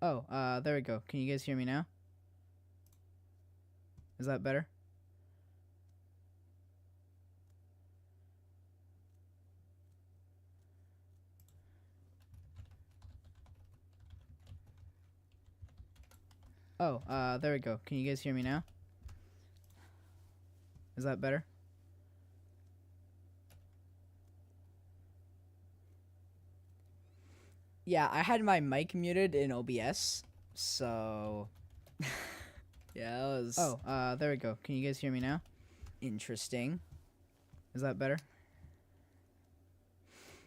Oh, there we go. Can you guys hear me now? Is that better? Oh, there we go. Can you guys hear me now? Is that better? Yeah, I had my mic muted in OBS, so yeah, that was there we go. Can you guys hear me now? Interesting. Is that better?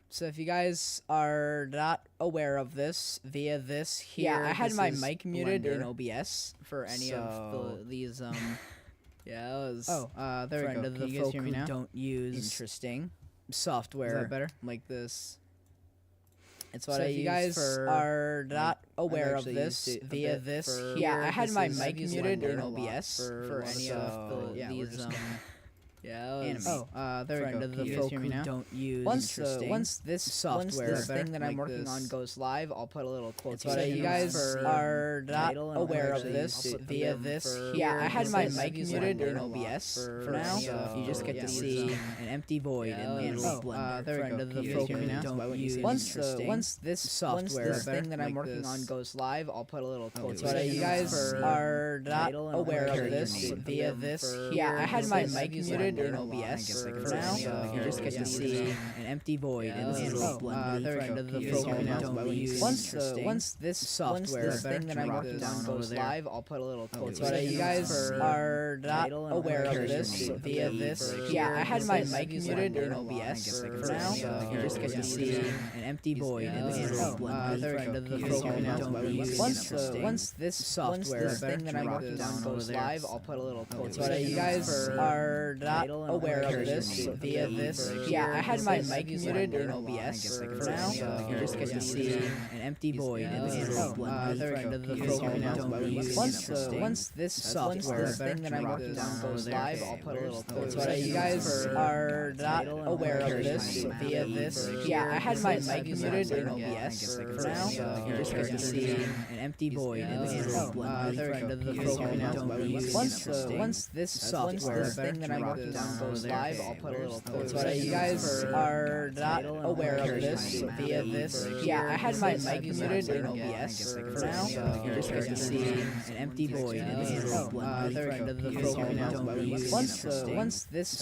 So if you guys are not aware of this, via this here, yeah, I had my mic muted in OBS for any of these yeah, that was there we go. Can you guys hear me now? Don't use interesting software. Is that better? Like this. It's what I use. If you guys are not aware of this, via this here, yeah, I had my mic muted in OBS for any of these yeah, there we go. Can you guys hear me now? Don't use once this software, this thing that I'm working on goes live, I'll put a little quotation. So you guys are not aware of this via this here. Yeah, I had my mic muted in OBS for now. You just get to see an empty void in the little blender. There we go. Can you guys hear me now? Once this software, this thing that I'm working on goes live, I'll put a little quotation. So you guys are not aware of this via this here. Yeah, I had my mic muted in OBS for now. You just get to see an empty void in the little blender. There we go. Once this software, this thing that I'm working on goes live, I'll put a little quote. So you guys are not aware of this via this. Yeah, I had my mic muted in OBS for now. You just get to see an empty void in the little blender. There we go. Once this software, this thing that I'm working on goes live, I'll put a little quote. So you guys are not aware of this via this. Yeah, I had my mic muted in OBS for now. You just get to see an empty void in the little blender. There we go. Once this software, this thing that I'm working on goes live, I'll put a little quote. So you guys are not aware of this via this. Yeah, I had my mic muted in OBS for now. You just get to see an empty void in the little blender. There we go. Once this software, this thing that I'm working on goes live, I'll put a little quote. So you guys are not aware of this via this. Yeah, I had my mic muted in OBS for now. You just get to see an empty void in the little blender. There we go. Once this software, this thing that I'm working on goes live, I'll put a little quote. So you guys are not aware of this via this. Yeah, I had my mic muted in OBS for now. You just get to see an empty void in the little blender. There we go. Once this software,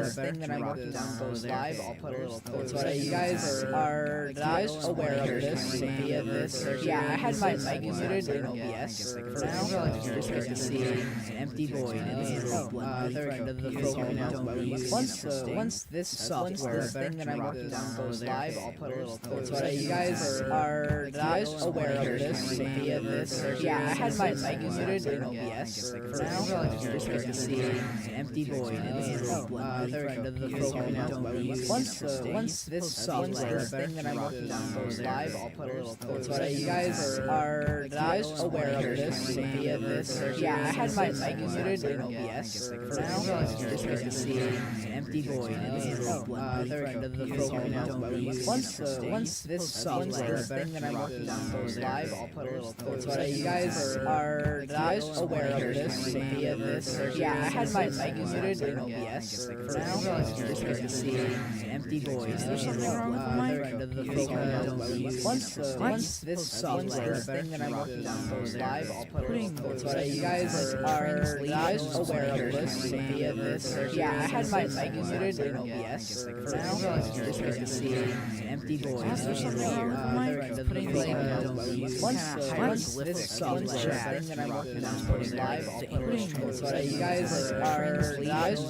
this thing that I'm working on goes live, I'll put a little quote. So you guys are not aware of this via this. Yeah, I had my mic muted in OBS for now. You just get to see an empty void in the little blender. There we go. Once this software, this thing that I'm working on goes live, I'll put a little quote. So you guys are not aware of this via this. Yeah, I had my mic muted in OBS for now. You just get to see an empty void in the little blender. There we go. Once this software, this thing that I'm working on goes live, I'll put a little quote. So you guys are not aware of this via this. Yeah, I had my mic muted in OBS for now. You just get to see an empty void. Is there something wrong with the mic? Once this software, this thing that I'm working on goes live, I'll put a little quote. So you guys are not aware of this via this. Yeah, I had my mic muted in OBS for now. You just get to see an empty void. Is there something wrong with the mic? Once this software, this thing that I'm working on goes live, I'll put a little quote. So you guys are not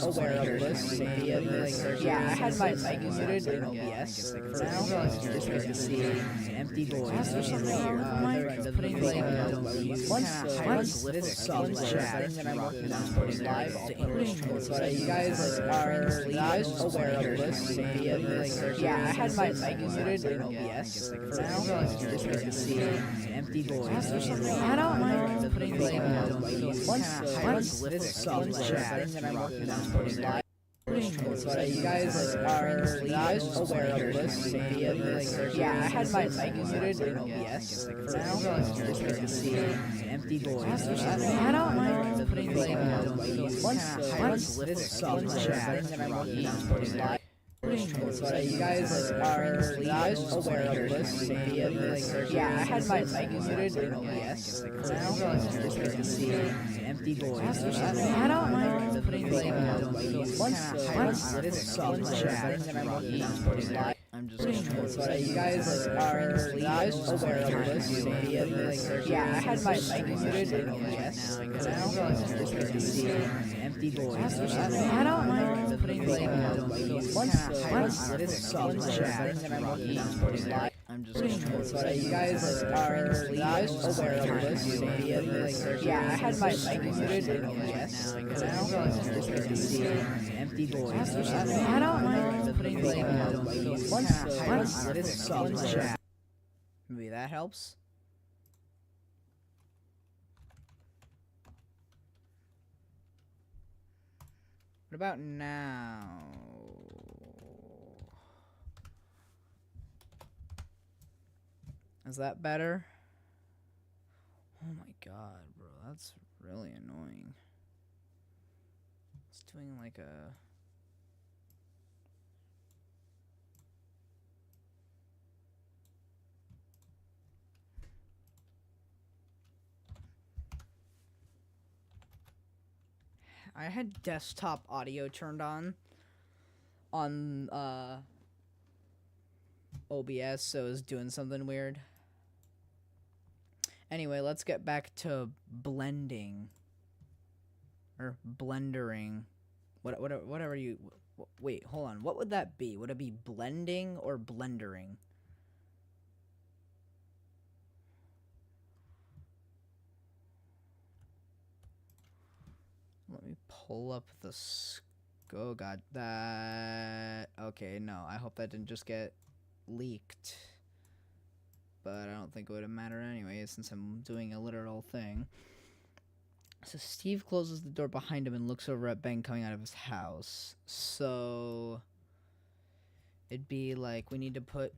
aware of this via this. Yeah, I had my mic muted in OBS for now. You just get to see an empty void. Is there something wrong with the mic? Once this software, this thing that I'm working on goes live, I'll put a little quote. So you guys are not aware of this via this. Yeah, I had my mic muted in OBS for now. You just get to see an empty void. I don't mind putting Once this software, this thing that I'm working on goes live. So you guys are not aware of this via this. Yeah, I had my mic muted in OBS for now. Just so you can see an empty voice. I don't mind putting Once this chat that I'm working on putting live. So you guys are not aware of this via this. Yeah, I had my mic muted in OBS for now. Just so you can see an empty voice. I don't mind putting Once this chat that I'm working on putting live. I'm just so you guys are not aware of this via this. Yeah, I had my mic muted in OBS for now. Just so you can see an empty voice. I don't mind putting Once this chat that I'm working on putting live. I'm just so you guys are not aware of this via this. Yeah, I had my mic muted in OBS for now. Just so you can see an empty voice. I don't mind putting Once this chat. Maybe that helps. What about now? Is that better? Oh my god, bro, that's really annoying. It's doing like a... I had desktop audio turned on OBS, so it was doing something weird. Anyway, let's get back to blending or blendering. Whatever you wait, hold on. What would that be? Would it be blending or blendering? Let me pull up the oh god, that okay, no, I hope that didn't just get leaked. But I don't think it would have mattered anyway, since I'm doing a literal thing. So Steve closes the door behind him and looks over at Ben coming out of his house. So it'd be like we need to put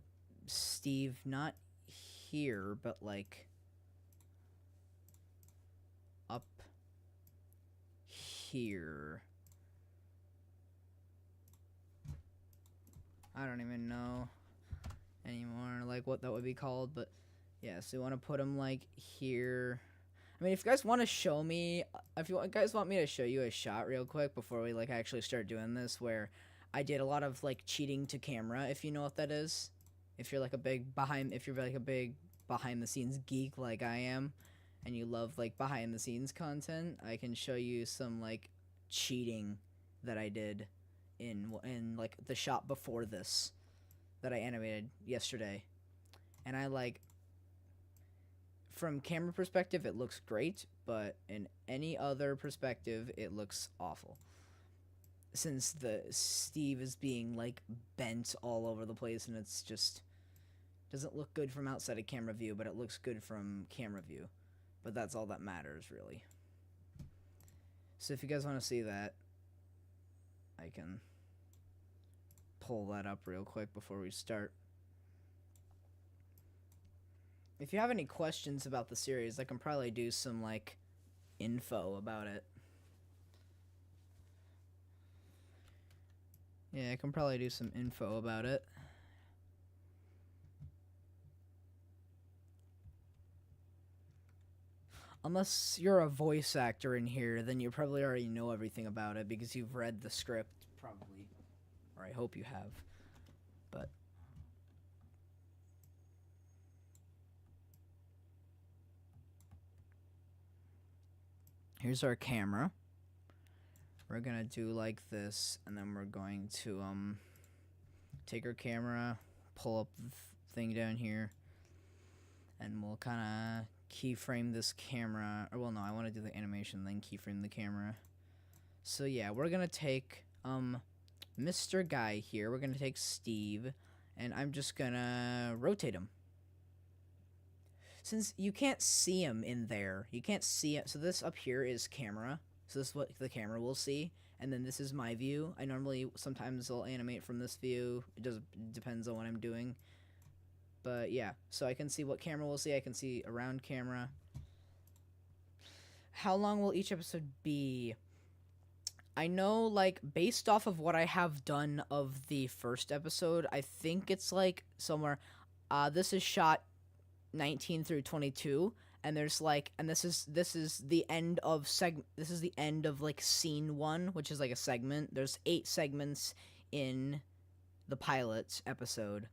Steve not here, but like up here. I don't even know anymore like what that would be called, but yeah, so you want to put him like here. I mean, if you guys want to show me, if you guys want me to show you a shot real quick before we like actually start doing this, where I did a lot of like cheating to camera, if you know what that is, if you're like a big behind the scenes geek like I am, and you love like behind the scenes content, I can show you some like cheating that I did in like the shot before this that I animated yesterday. And I like, from camera perspective it looks great, but in any other perspective it looks awful, since the Steve is being like bent all over the place, and it's just doesn't look good from outside of camera view, but it looks good from camera view. But that's all that matters, really. So if you guys want to see that, I can pull that up real quick before we start. If you have any questions about the series, I can probably do some like info about it. Yeah, I can probably do some info about it. Unless you're a voice actor in here, then you probably already know everything about it because you've read the script, probably. Or I hope you have. But here's our camera. We're gonna do like this, and then we're going to take our camera, pull up the thing down here, and we'll kind of keyframe this camera. Or well, no, I want to do the animation, then keyframe the camera. So yeah, we're gonna take Mr. Guy here. We're gonna take Steve, and I'm just gonna rotate him. Since you can't see him in there, you can't see it. So this up here is camera. So this is what the camera will see, and then this is my view. I normally sometimes will animate from this view. It depends on what I'm doing. But yeah, so I can see what camera will see. I can see around camera. How long will each episode be? I know, like, based off of what I have done of the first episode, I think it's like somewhere. This is shot 19 through 22, and there's like, and this is the end of this is the end of like scene 1, which is like a segment. There's 8 segments in the pilot episode.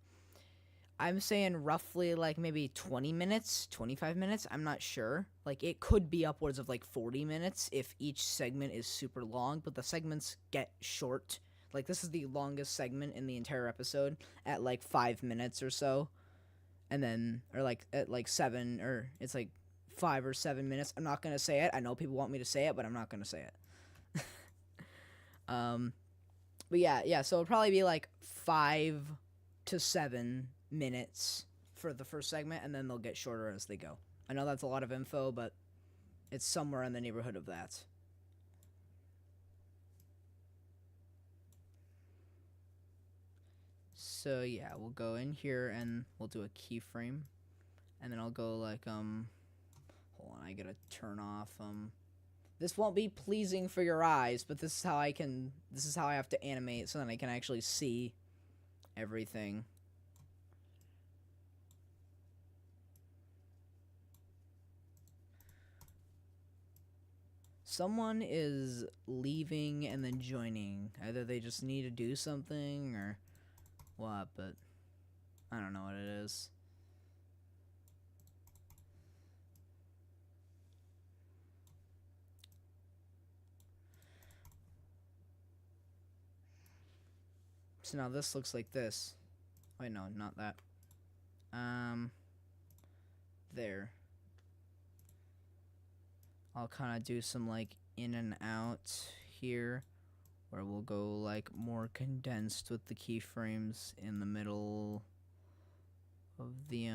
I'm saying roughly like maybe 20 minutes, 25 minutes. I'm not sure. Like, it could be upwards of like 40 minutes if each segment is super long, but the segments get short. Like, this is the longest segment in the entire episode at like 5 minutes or so. And then, or like at like 7, or it's like 5 or 7 minutes. I'm not going to say it. I know people want me to say it, but I'm not going to say it. But yeah, so it'll probably be like 5 to 7 minutes for the first segment, and then they'll get shorter as they go. I know that's a lot of info, but it's somewhere in the neighborhood of that. So yeah, we'll go in here and we'll do a keyframe, and then I'll go like hold on, I gotta turn off this won't be pleasing for your eyes, but this is how I have to animate so that I can actually see everything. Someone is leaving and then joining. Either they just need to do something or what, but I don't know what it is. So now this looks like this. Wait, no, not that. There. I'll kind of do some like in and out here, where we'll go like more condensed with the keyframes in the middle of the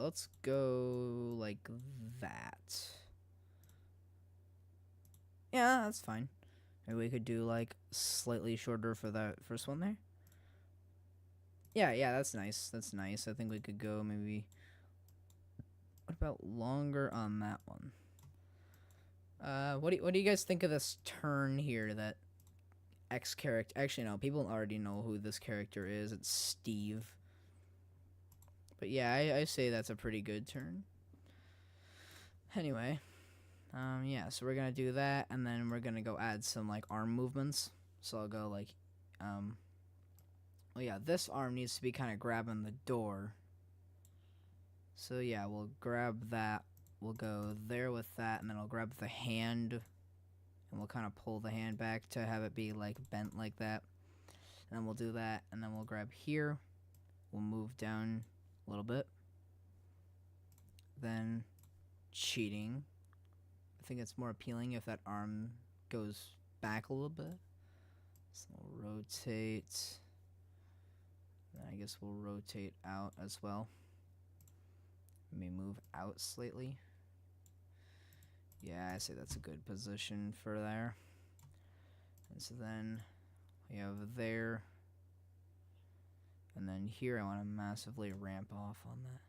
let's go like that. Yeah, that's fine. Maybe we could do like slightly shorter for that first one there. Yeah, that's nice. That's nice. I think we could go maybe. What about longer on that one? What do you guys think of this turn here that X character? Actually, no, people already know who this character is. It's Steve. But yeah, I say that's a pretty good turn. Anyway, yeah, so we're gonna do that, and then we're gonna go add some like arm movements. So I'll go like, well, yeah, this arm needs to be kind of grabbing the door. So yeah, we'll grab that. We'll go there with that, and then I'll grab the hand, and we'll kind of pull the hand back to have it be like bent like that. And then we'll do that, and then we'll grab here. We'll move down a little bit. Then cheating. I think it's more appealing if that arm goes back a little bit. So we'll rotate. Then I guess we'll rotate out as well. Maybe move out slightly. Yeah, I say that's a good position for there. And so then we have there. And then here I want to massively ramp off on that.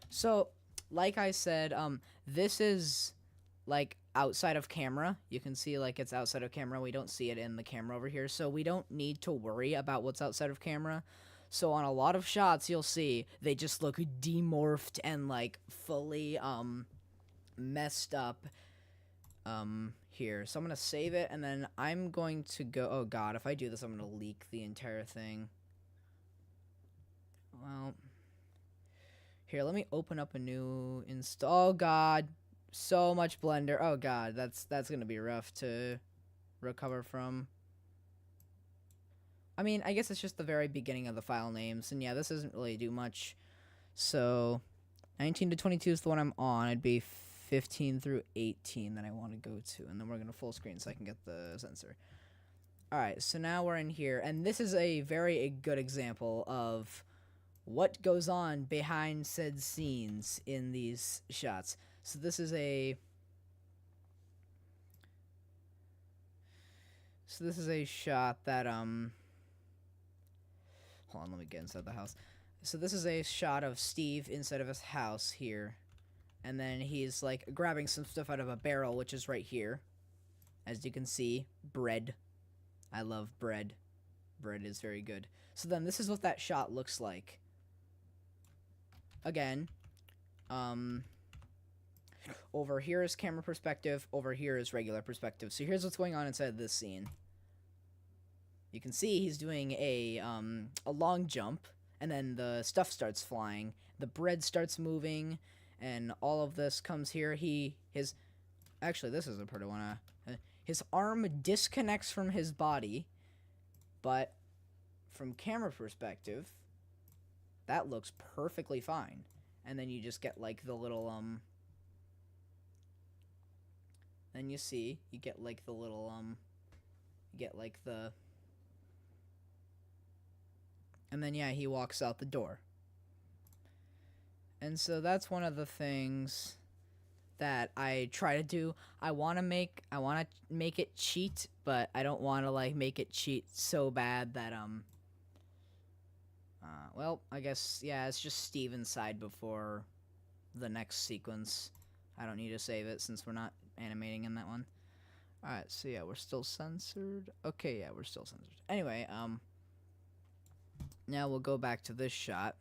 So, like I said, this is like outside of camera. You can see like it's outside of camera. We don't see it in the camera over here. So we don't need to worry about what's outside of camera. So on a lot of shots, you'll see they just look demorphed and like fully messed up here. So I'm gonna save it, and then I'm going to go. Oh god, if I do this, I'm gonna leak the entire thing. Well, here, let me open up a new install. Oh god, so much Blender. Oh god, that's gonna be rough to recover from. I mean, I guess it's just the very beginning of the file names, and yeah, this doesn't really do much. So 19 to 22 is the one I'm on. It'd be 15 through 18 that I want to go to, and then we're going to full screen so I can get the sensor. Alright, so now we're in here, and this is a very good example of what goes on behind said scenes in these shots. So this is a... shot that, hold on, let me get inside the house. So this is a shot of Steve inside of his house here. And then he's, like, grabbing some stuff out of a barrel, which is right here. As you can see, bread. I love bread. Bread is very good. So then this is what that shot looks like. Again, over here is camera perspective, over here is regular perspective. So here's what's going on inside this scene. You can see he's doing a long jump, and then the stuff starts flying, the bread starts moving, and all of this comes here. Actually, this is the part I wanna... his arm disconnects from his body, but from camera perspective, that looks perfectly fine. And then you just get, like, the little, then you see, you get, like, the little, you get, like, the... And then, yeah, he walks out the door. And so that's one of the things that I try to do. I want to make it cheat, but I don't want to, like, make it cheat so bad that, well, I guess, yeah, it's just Steve inside before the next sequence. I don't need to save it since we're not animating in that one. Alright, so yeah, we're still censored. Okay, yeah, we're still censored. Anyway, now we'll go back to this shot.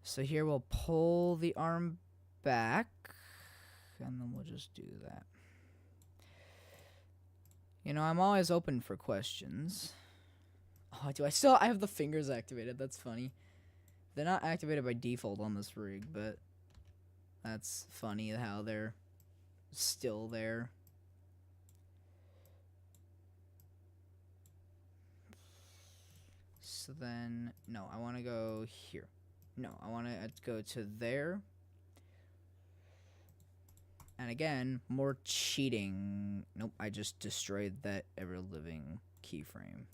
So here we'll pull the arm back, and then we'll just do that. You know, I'm always open for questions. Oh, I have the fingers activated? That's funny. They're not activated by default on this rig, but that's funny how they're still there. So then, no, I want to go here. No, I want to go to there. And again, more cheating. Nope, I just destroyed that ever-living keyframe.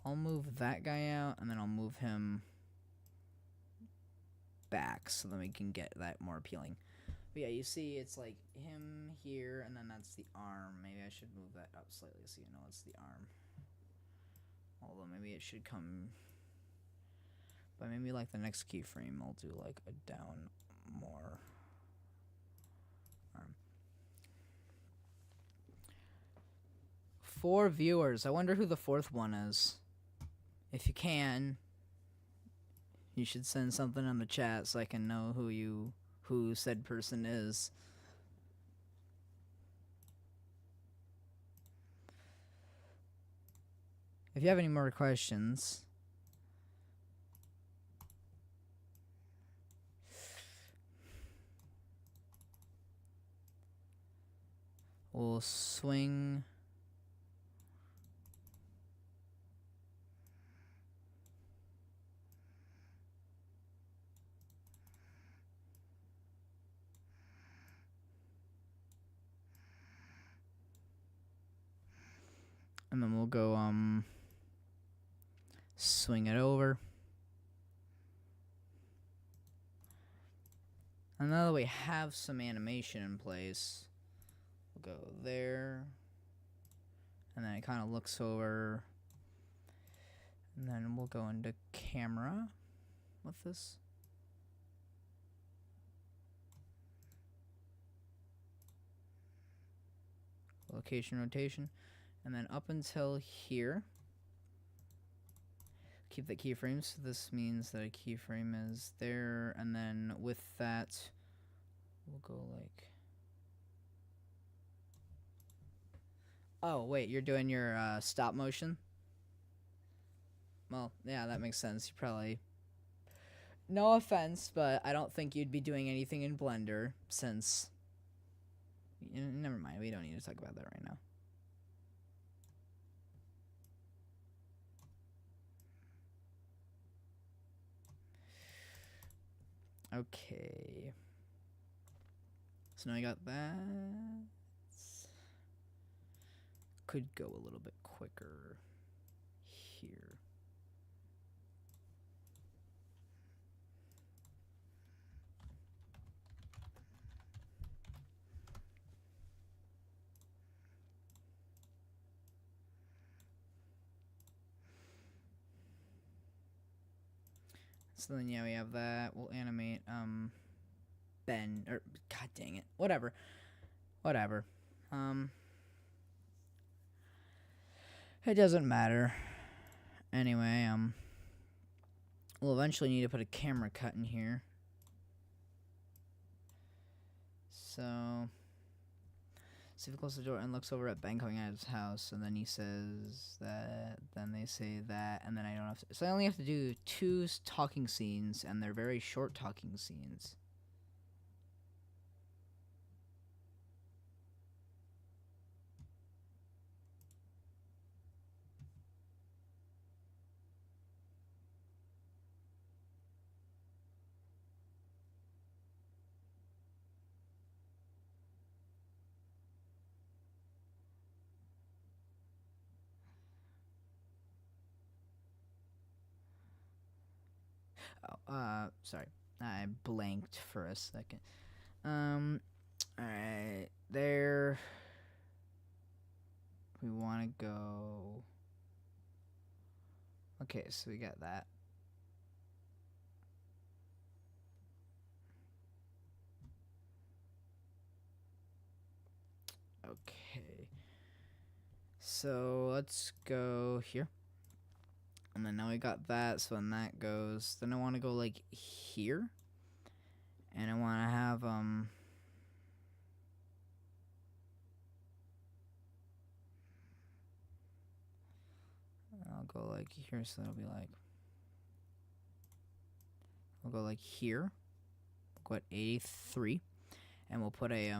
I'll move that guy out, and then I'll move him back so then we can get that more appealing. But yeah, you see it's like him here, and then that's the arm. Maybe I should move that up slightly so you know it's the arm. Although maybe it should come... But maybe like the next keyframe, I'll do like a down more arm. 4 viewers. I wonder who the 4th one is. If you can, you should send something in the chat so I can know who said person is. If you have any more questions, we'll swing. And then we'll go, swing it over. And now that we have some animation in place, we'll go there. And then it kind of looks over. And then we'll go into camera with this. Location rotation. And then up until here, keep the keyframe. So this means that a keyframe is there. And then with that, we'll go like... Oh, wait, you're doing your stop motion? Well, yeah, that makes sense. You probably... No offense, but I don't think you'd be doing anything in Blender since... Never mind, we don't need to talk about that right now. Okay. So now I got that. Could go a little bit quicker here. So then, yeah, we have that. We'll animate, Ben, or, god dang it. Whatever. It doesn't matter. Anyway, we'll eventually need to put a camera cut in here. So he closes the door and looks over at Ben coming out of his house, and then he says that, then they say that, and then I don't have to, so I only have to do 2 talking scenes, and they're very short talking scenes. Oh, sorry. I blanked for a second. Alright. There. We want to go. Okay, so we got that. Okay. So let's go here. And then now we got that, so when that goes, then I want to go like here. And I want to have, I'll go like here, so that'll be like, we'll go like here. We'll go at 83. And we'll put a,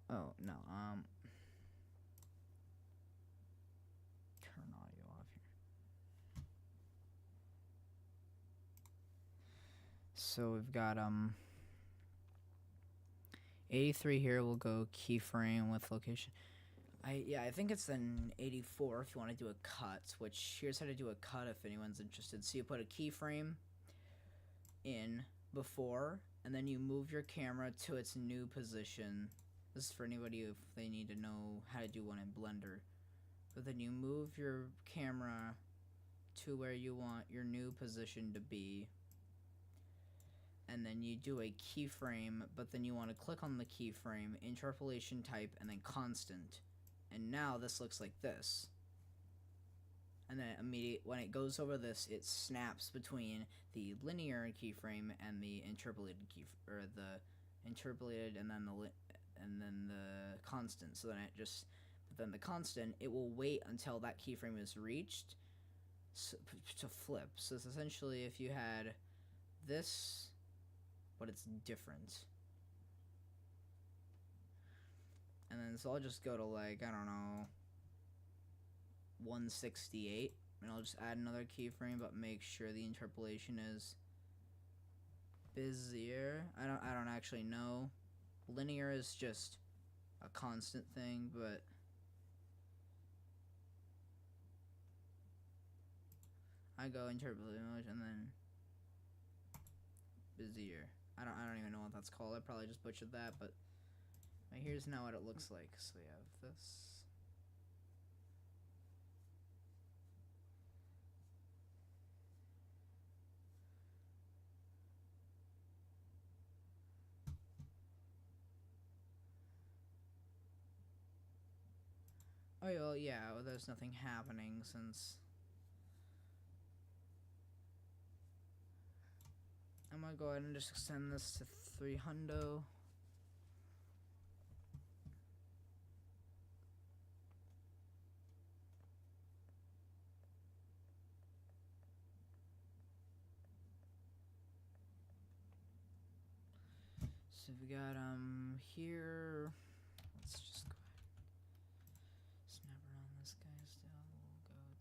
oh, no, turn audio off here. So we've got, 83 here. We'll go keyframe with location. I think it's then 84 if you want to do a cut, which here's how to do a cut if anyone's interested. So you put a keyframe in before, and then you move your camera to its new position. This is for anybody if they need to know how to do one in Blender. But then you move your camera to where you want your new position to be. And then you do a keyframe, but then you want to click on the keyframe, interpolation type, and then constant. And now this looks like this. And then when it goes over this, it snaps between the linear keyframe and the interpolated and then the constant. So then then the constant, it will wait until that keyframe is reached to flip. So it's essentially if you had this, but it's different. And then so I'll just go to like, I don't know, 168, and I'll just add another keyframe, but make sure the interpolation is busier. I don't actually know. Linear is just a constant thing, but I go interpolate and then busier. I don't even know what that's called. I probably just butchered that, but here's now what it looks like. So we have this. Oh, well, yeah, well, there's nothing happening since I'm gonna go ahead and just extend this to 300. So we got here. Let's just go ahead. Snap around this guy still. We'll go to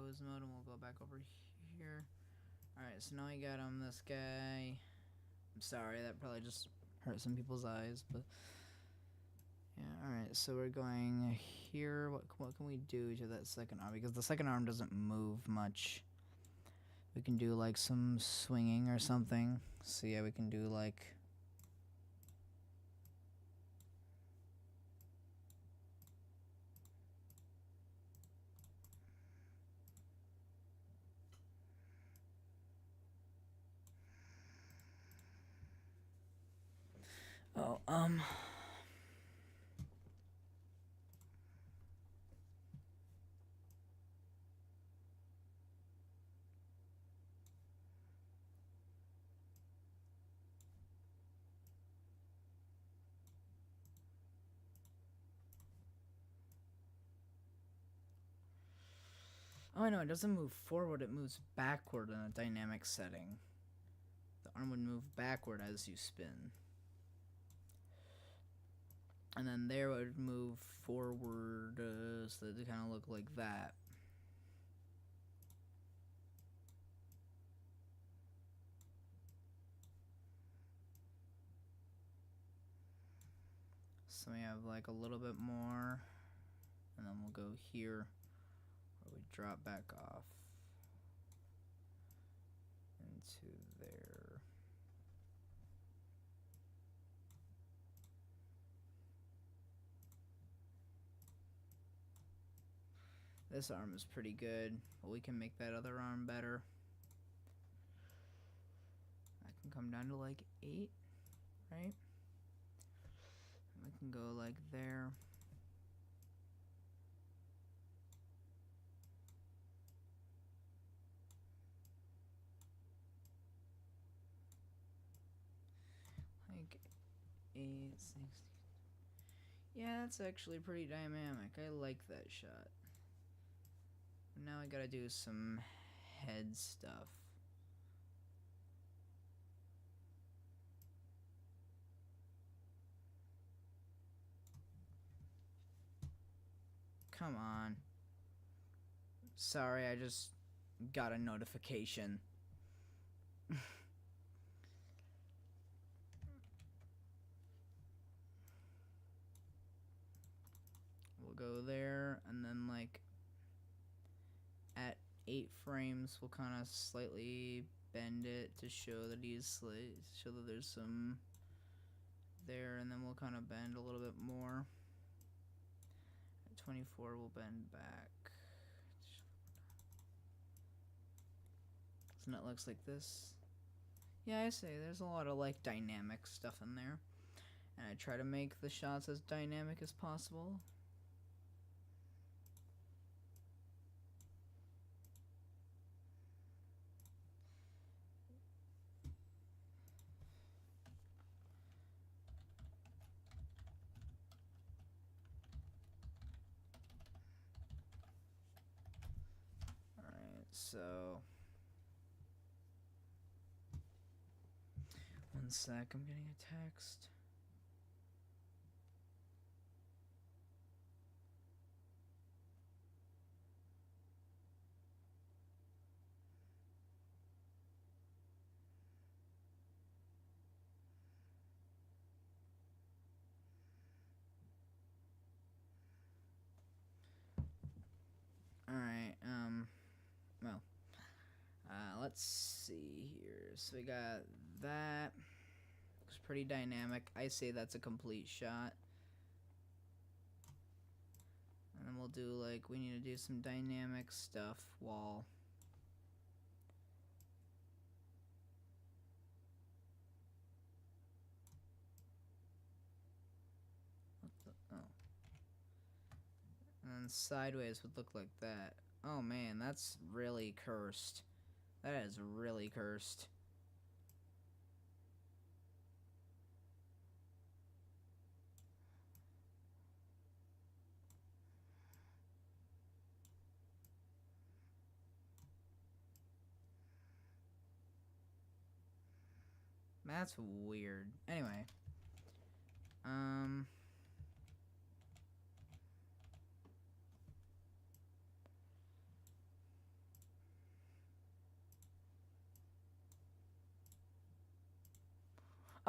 pose mode, and we'll go back over here. Alright, so now I got him, this guy. I'm sorry, that probably just hurt some people's eyes, but yeah, alright, so we're going here. What can we do to that second arm? Because the second arm doesn't move much. We can do like some swinging or something. So yeah, we can do like... Oh, Oh, I know, it doesn't move forward, it moves backward in a dynamic setting. The arm would move backward as you spin. And then there would move forward, so that it kind of look like that. So we have like a little bit more, and then we'll go here, where we drop back off into there. This arm is pretty good, but we can make that other arm better. I can come down to like 8, right? We can go like there. Like 8, 60. Yeah, that's actually pretty dynamic. I like that shot. Now I gotta do some head stuff. Come on. Sorry, I just got a notification. We'll go there, and then like at 8 frames, we'll kind of slightly bend it to show that show that there's some there, and then we'll kind of bend a little bit more. At 24, we'll bend back. So that looks like this. Yeah, I say there's a lot of like dynamic stuff in there, and I try to make the shots as dynamic as possible. So, one sec, I'm getting a text. Alright, well, let's see here. So we got that. Looks pretty dynamic. I say that's a complete shot. And then we'll do like, we need to do some dynamic stuff while... What the? Oh. And then sideways would look like that. Oh man, that's really cursed. That is really cursed. That's weird. Anyway.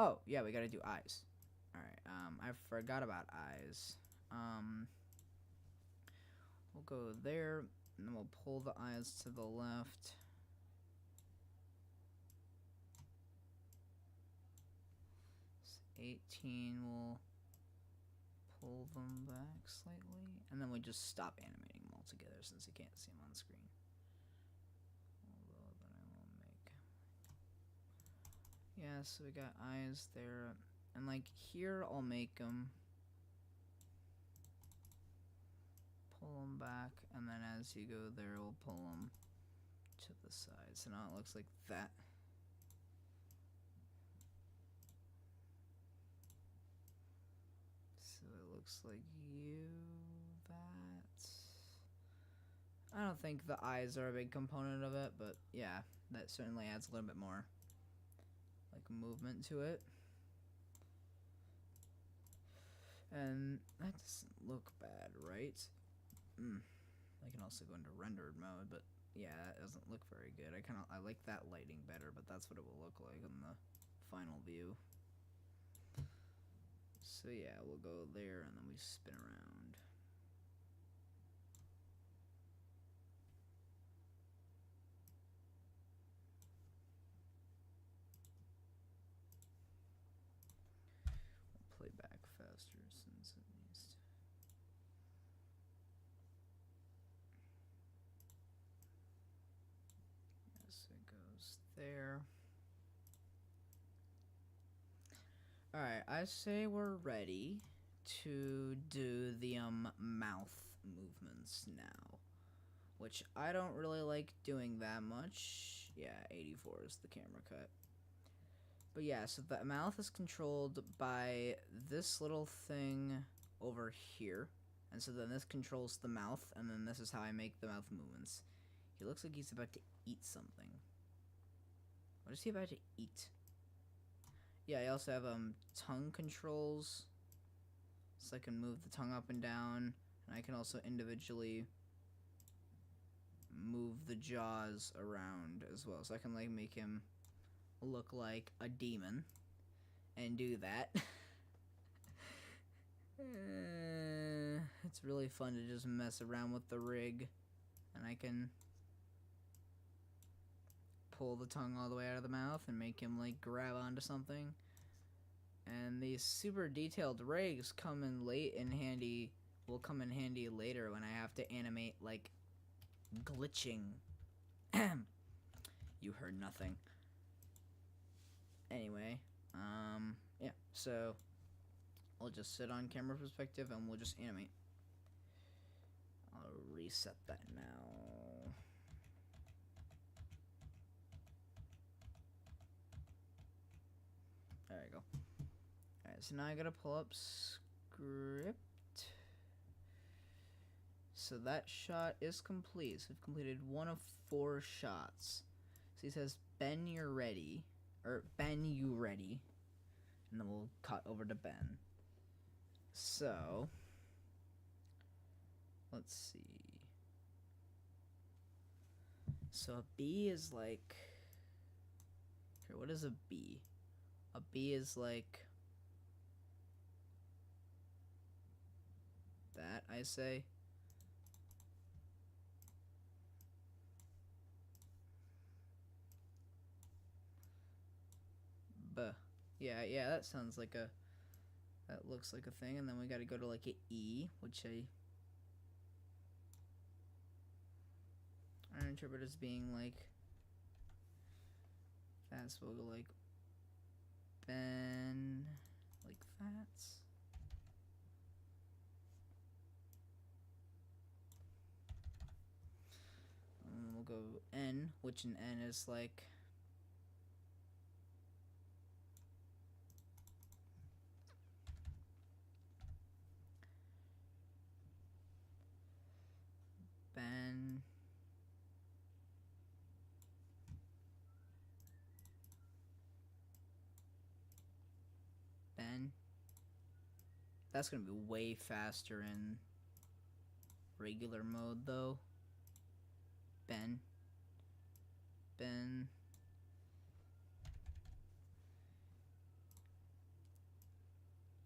Oh, yeah, we gotta do eyes. Alright, I forgot about eyes. We'll go there, and then we'll pull the eyes to the left. So 18, we'll pull them back slightly, and then we just stop animating them altogether since you can't see them on the screen. Although, then I will make... Yeah, so we got eyes there, and like here I'll make them... Pull them back, and then as you go there, we'll pull them to the side. So now it looks like that. So it looks like that. I don't think the eyes are a big component of it, but yeah, that certainly adds a little bit more like movement to it. And that doesn't look bad, right? I can also go into rendered mode, but yeah, it doesn't look very good. I like that lighting better, but that's what it will look like in the final view. So yeah, we'll go there and then we spin around. We'll play back faster since it needs to. Yes, it goes there. Alright, I say we're ready to do the mouth movements now, which I don't really like doing that much. Yeah, 84 is the camera cut. But yeah, so the mouth is controlled by this little thing over here, and so then this controls the mouth, and then this is how I make the mouth movements. He looks like he's about to eat something. What is he about to eat? Yeah, I also have tongue controls, so I can move the tongue up and down, and I can also individually move the jaws around as well, so I can like make him look like a demon and do that. It's really fun to just mess around with the rig, and I can pull the tongue all the way out of the mouth and make him like grab onto something. And these super detailed rigs come in handy later when I have to animate like glitching. You heard nothing. Anyway, yeah, so I'll just sit on camera perspective and we'll just animate. I'll reset that now. There you go. Alright, so now I gotta pull up script. So that shot is complete. So we've completed 1 of 4 shots. So he says, Ben, you're ready. Or, Ben, you ready. And then we'll cut over to Ben. So, let's see. So a bee is like... Here, what is a bee? A bee is like... that, I say. Buh. Yeah, that sounds like a... That looks like a thing, and then we gotta go to like a E, which I interpret as being like... that, so we'll go like... Ben... like that. And we'll go N, which an N is like... Ben... Ben... That's gonna be way faster in regular mode, though. Ben... Ben...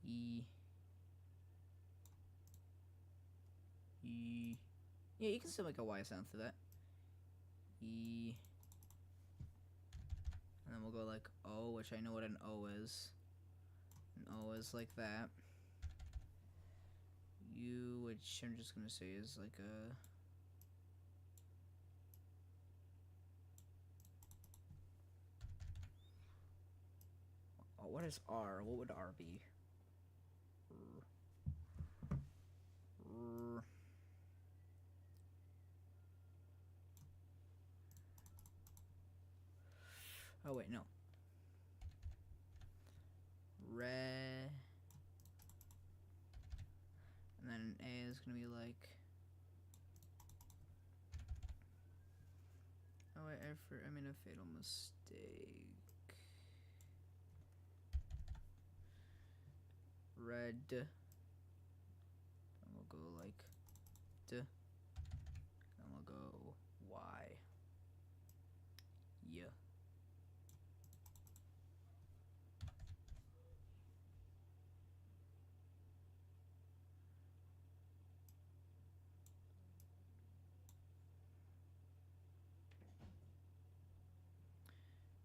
E. E. Yeah, you can still make a Y sound through that. E. And then we'll go like O, which I know what an O is. An O is like that. U, which I'm just gonna say is like a... Oh, what is R? What would R be? Oh wait, no. Re. And then an A is gonna be like... Oh wait, I made a fatal mistake. Red. And we'll go like D. And we'll go Y. Yeah.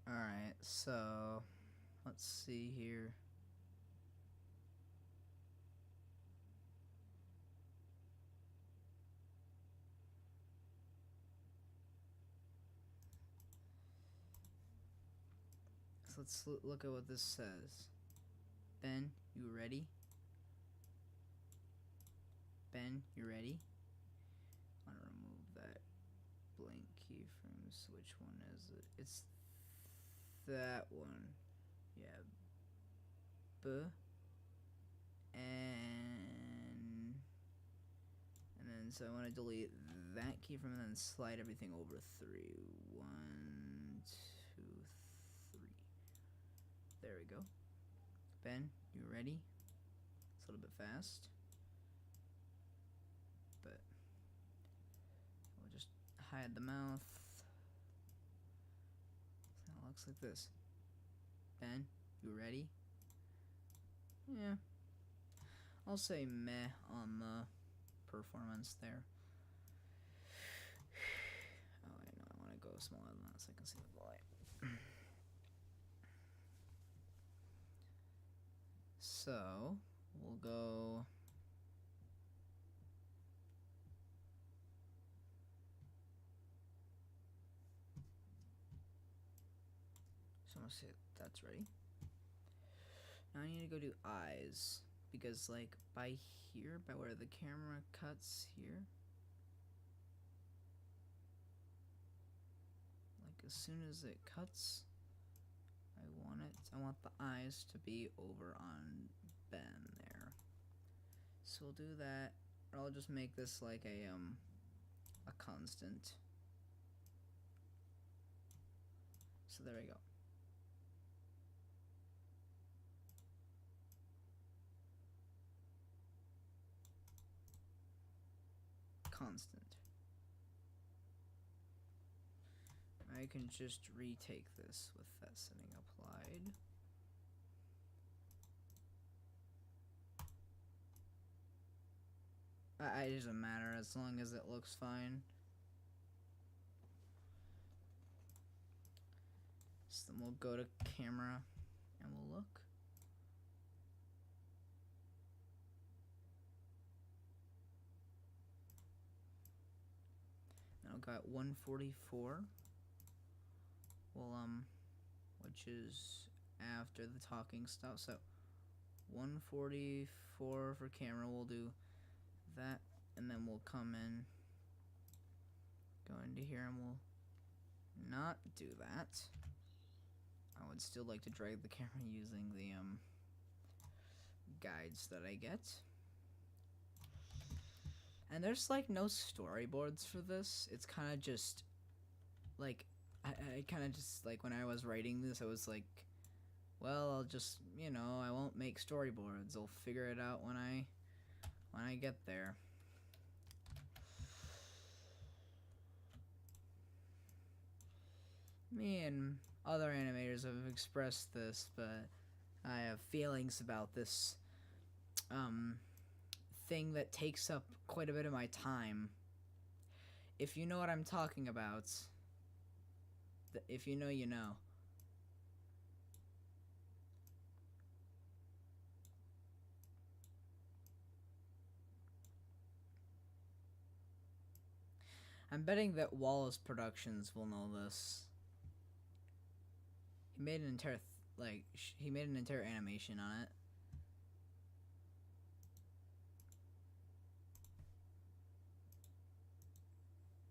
Alright, so let's see here. So let's look at what this says. Ben, you ready? Ben, you ready? I want to remove that blank keyframe. So which one is it? It's that one. Yeah. B. And then so I want to delete that keyframe and then slide everything over 3. 1, 2, 3. There we go. Ben, you ready? It's a little bit fast, but we'll just hide the mouth. So it looks like this. Ben, you ready? Yeah. I'll say meh on the performance there. Oh wait, no, I want to go smaller than that so I can see the volume. So we'll go. So I'm gonna say that's ready. Now I need to go do eyes, because like by here, by where the camera cuts here, like as soon as it cuts, I want the eyes to be over on Ben there. So we'll do that, or I'll just make this like a constant. So there we go. Constant. I can just retake this with that setting applied. It doesn't matter as long as it looks fine. So then we'll go to camera and we'll look. Now I've got 144. Well, which is after the talking stuff. So 144 for camera. We'll do that, and then we'll come in, go into here, and we'll not do that. I would still like to drag the camera using the guides that I get. And there's like no storyboards for this. It's kind of just like I kind of just like when I was writing this, I was like, well, I'll just, you know, I won't make storyboards. I'll figure it out when I get there. Me and other animators have expressed this, but I have feelings about this thing that takes up quite a bit of my time. If you know what I'm talking about, if you know, you know. I'm betting that Wallace Productions will know this. He made an entire he made an entire animation on it.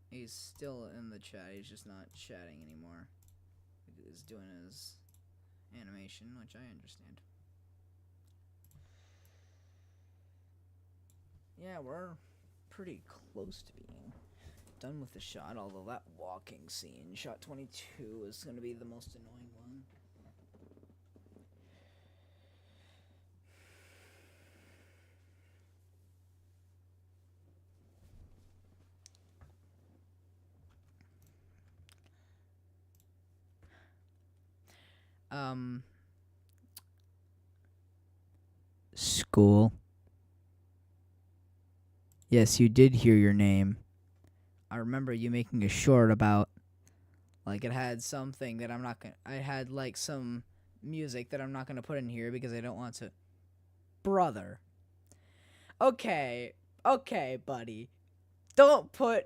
He's still in the chat. He's just not chatting anymore. He's doing his animation, which I understand. Yeah, we're pretty close to being done with the shot, although that walking scene, shot 22, is going to be the most annoying one. School. Yes, you did hear your name. I remember you making a short about, like, it had something that I'm not gonna, I had, like, some music that I'm not gonna put in here because I don't want to. Brother. Okay, buddy. Don't put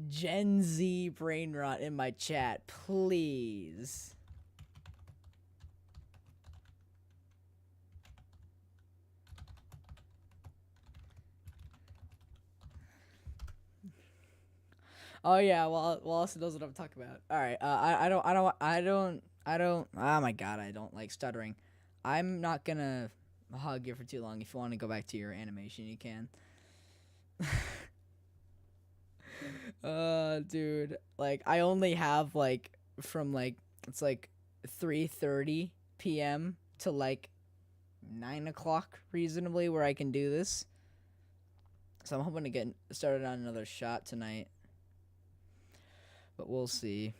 Gen Z brain rot in my chat, please. Oh yeah, Wallace knows what I'm talking about. All right, I don't. Oh my god, I don't like stuttering. I'm not gonna hug you for too long. If you want to go back to your animation, you can. Dude, like I only have like from like it's like 3:30 p.m. to like 9 o'clock reasonably where I can do this. So I'm hoping to get started on another shot tonight. But we'll see.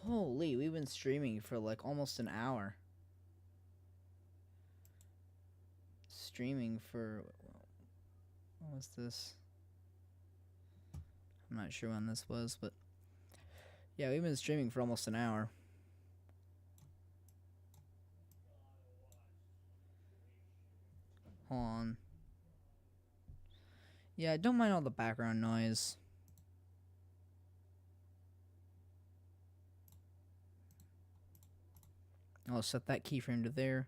Holy, we've been streaming for like almost an hour. Streaming for... What was this? I'm not sure when this was, but... Yeah, we've been streaming for almost an hour. Hold on. Yeah, don't mind all the background noise. I'll set that keyframe to there.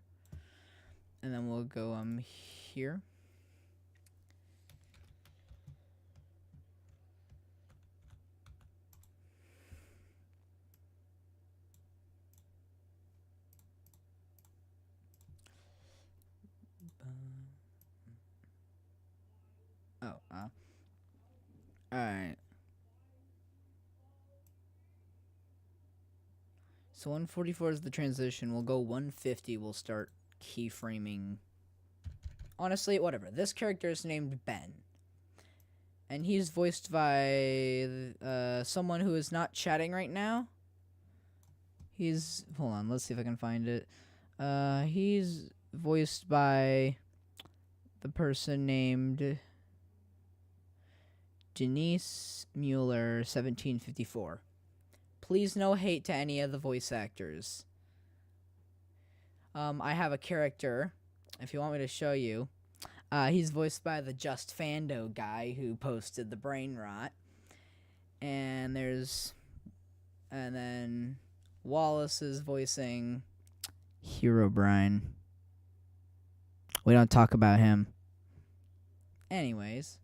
And then we'll go here. Alright. So 144 is the transition. We'll go 150. We'll start keyframing. Honestly, whatever. This character is named Ben. And he's voiced by someone who is not chatting right now. Hold on, let's see if I can find it. He's voiced by the person named Denise Mueller, 1754. Please no hate to any of the voice actors. I have a character, if you want me to show you. He's voiced by the Just Fando guy who posted the brain rot. And then Wallace is voicing Herobrine. We don't talk about him. Anyways.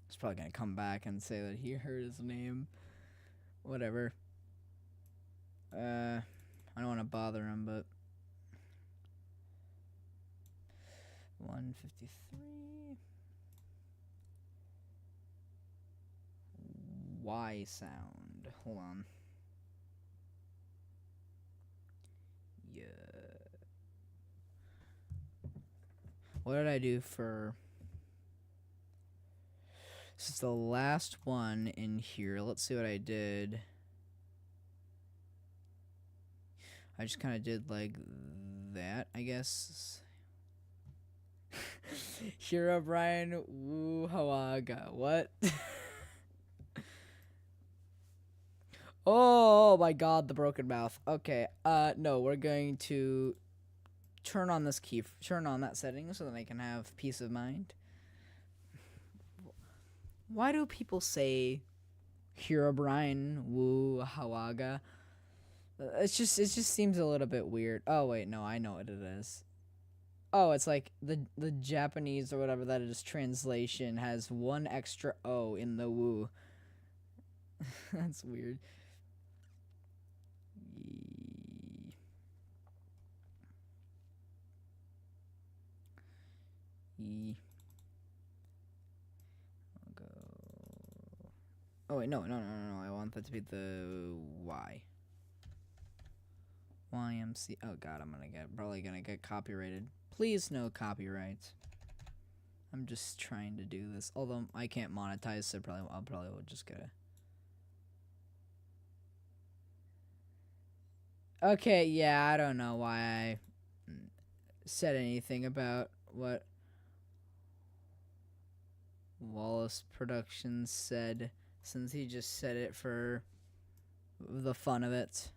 He's probably gonna come back and say that he heard his name. Whatever. I don't want to bother him, but 153 Y sound. Hold on. Yeah. What did I do for This is the last one in here. Let's see what I did. I just kind of did like that, I guess. Herobrine Woo Hawaga. What? Oh my god, the broken mouth. Okay, no, we're going to turn on this key, turn on that setting so that I can have peace of mind. Why do people say Herobrine Woo Hawaga? It just seems a little bit weird. Oh wait, no, I know what it is. Oh, it's like the Japanese or whatever that is translation has one extra O in the woo. That's weird. I'll go. Oh wait, no. I want that to be the Y. YMC. Oh god, I'm probably gonna get copyrighted. Please no copyright. I'm just trying to do this. Although I can't monetize, so I'll probably just get a. Okay, yeah, I don't know why I said anything about what Wallace Productions said, since he just said it for the fun of it.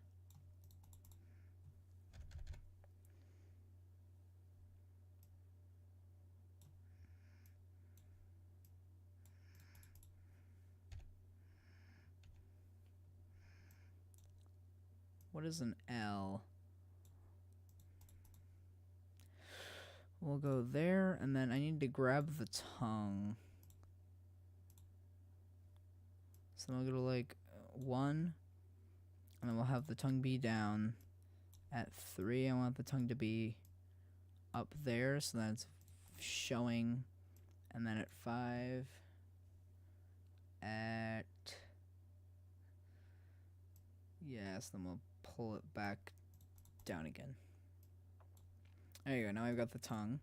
What is an L? We'll go there, and then I need to grab the tongue. So then we'll go to like 1, and then we'll have the tongue be down. At 3, I want the tongue to be up there, so that's showing. And then at 5, yes, then we'll pull it back down again. There you go. Now I've got the tongue.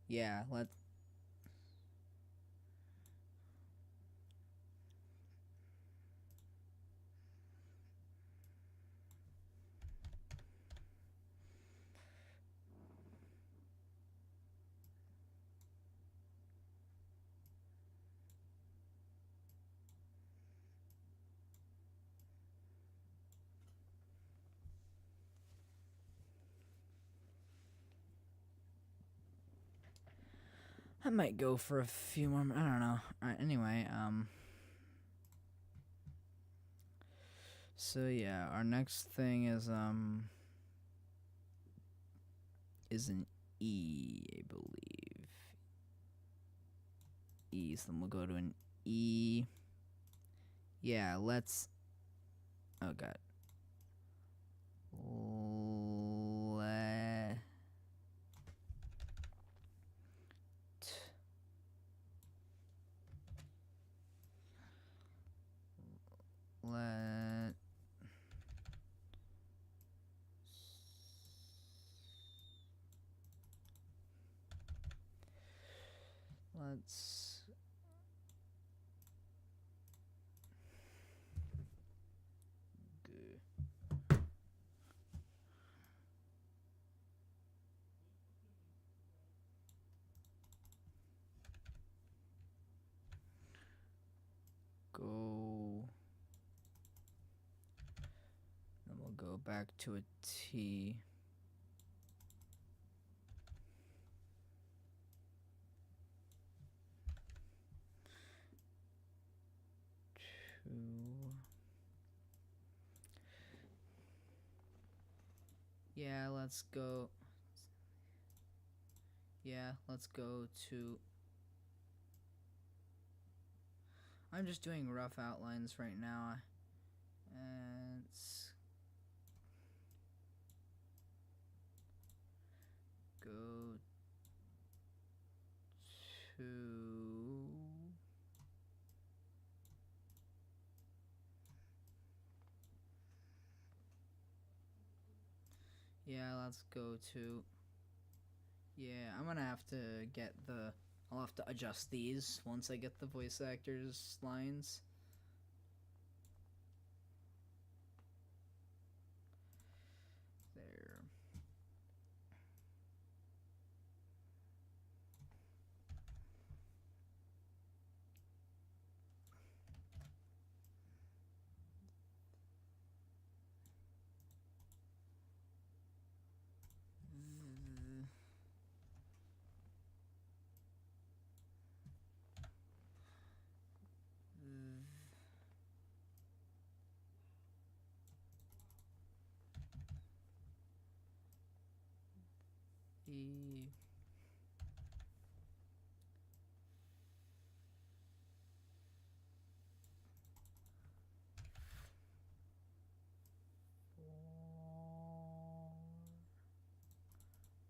Yeah, I might go for a few more. I don't know. Alright, anyway, so yeah, our next thing is an E, I believe. E, so then we'll go to an E. Yeah, let's. Oh god. Let's go. Then we'll go back to a T. Yeah, let's go. Yeah, let's go to. I'm just doing rough outlines right now. And go to. Yeah, let's go to. Yeah, I'm gonna have to get the I'll have to adjust these once I get the voice actors' lines. There.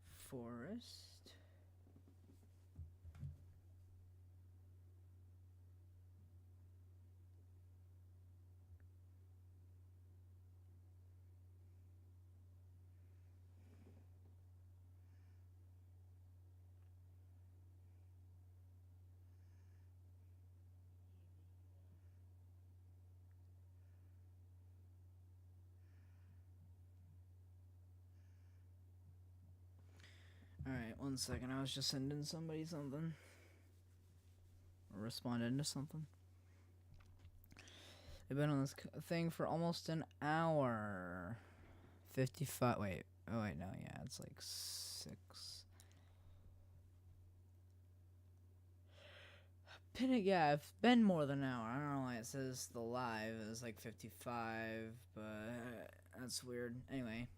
The forest. Alright, 1 second. I was just sending somebody something. Or responding to something. I've been on this thing for almost an hour. 55. Wait. Oh, wait, no. Yeah, it's like 6. Yeah, it's been more than an hour. I don't know why it says the live is like 55, but that's weird. Anyway,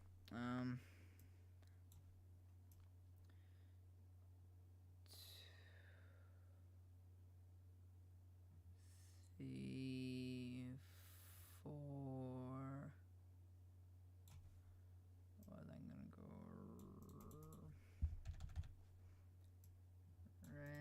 three, 4. Well, then I'm gonna go red.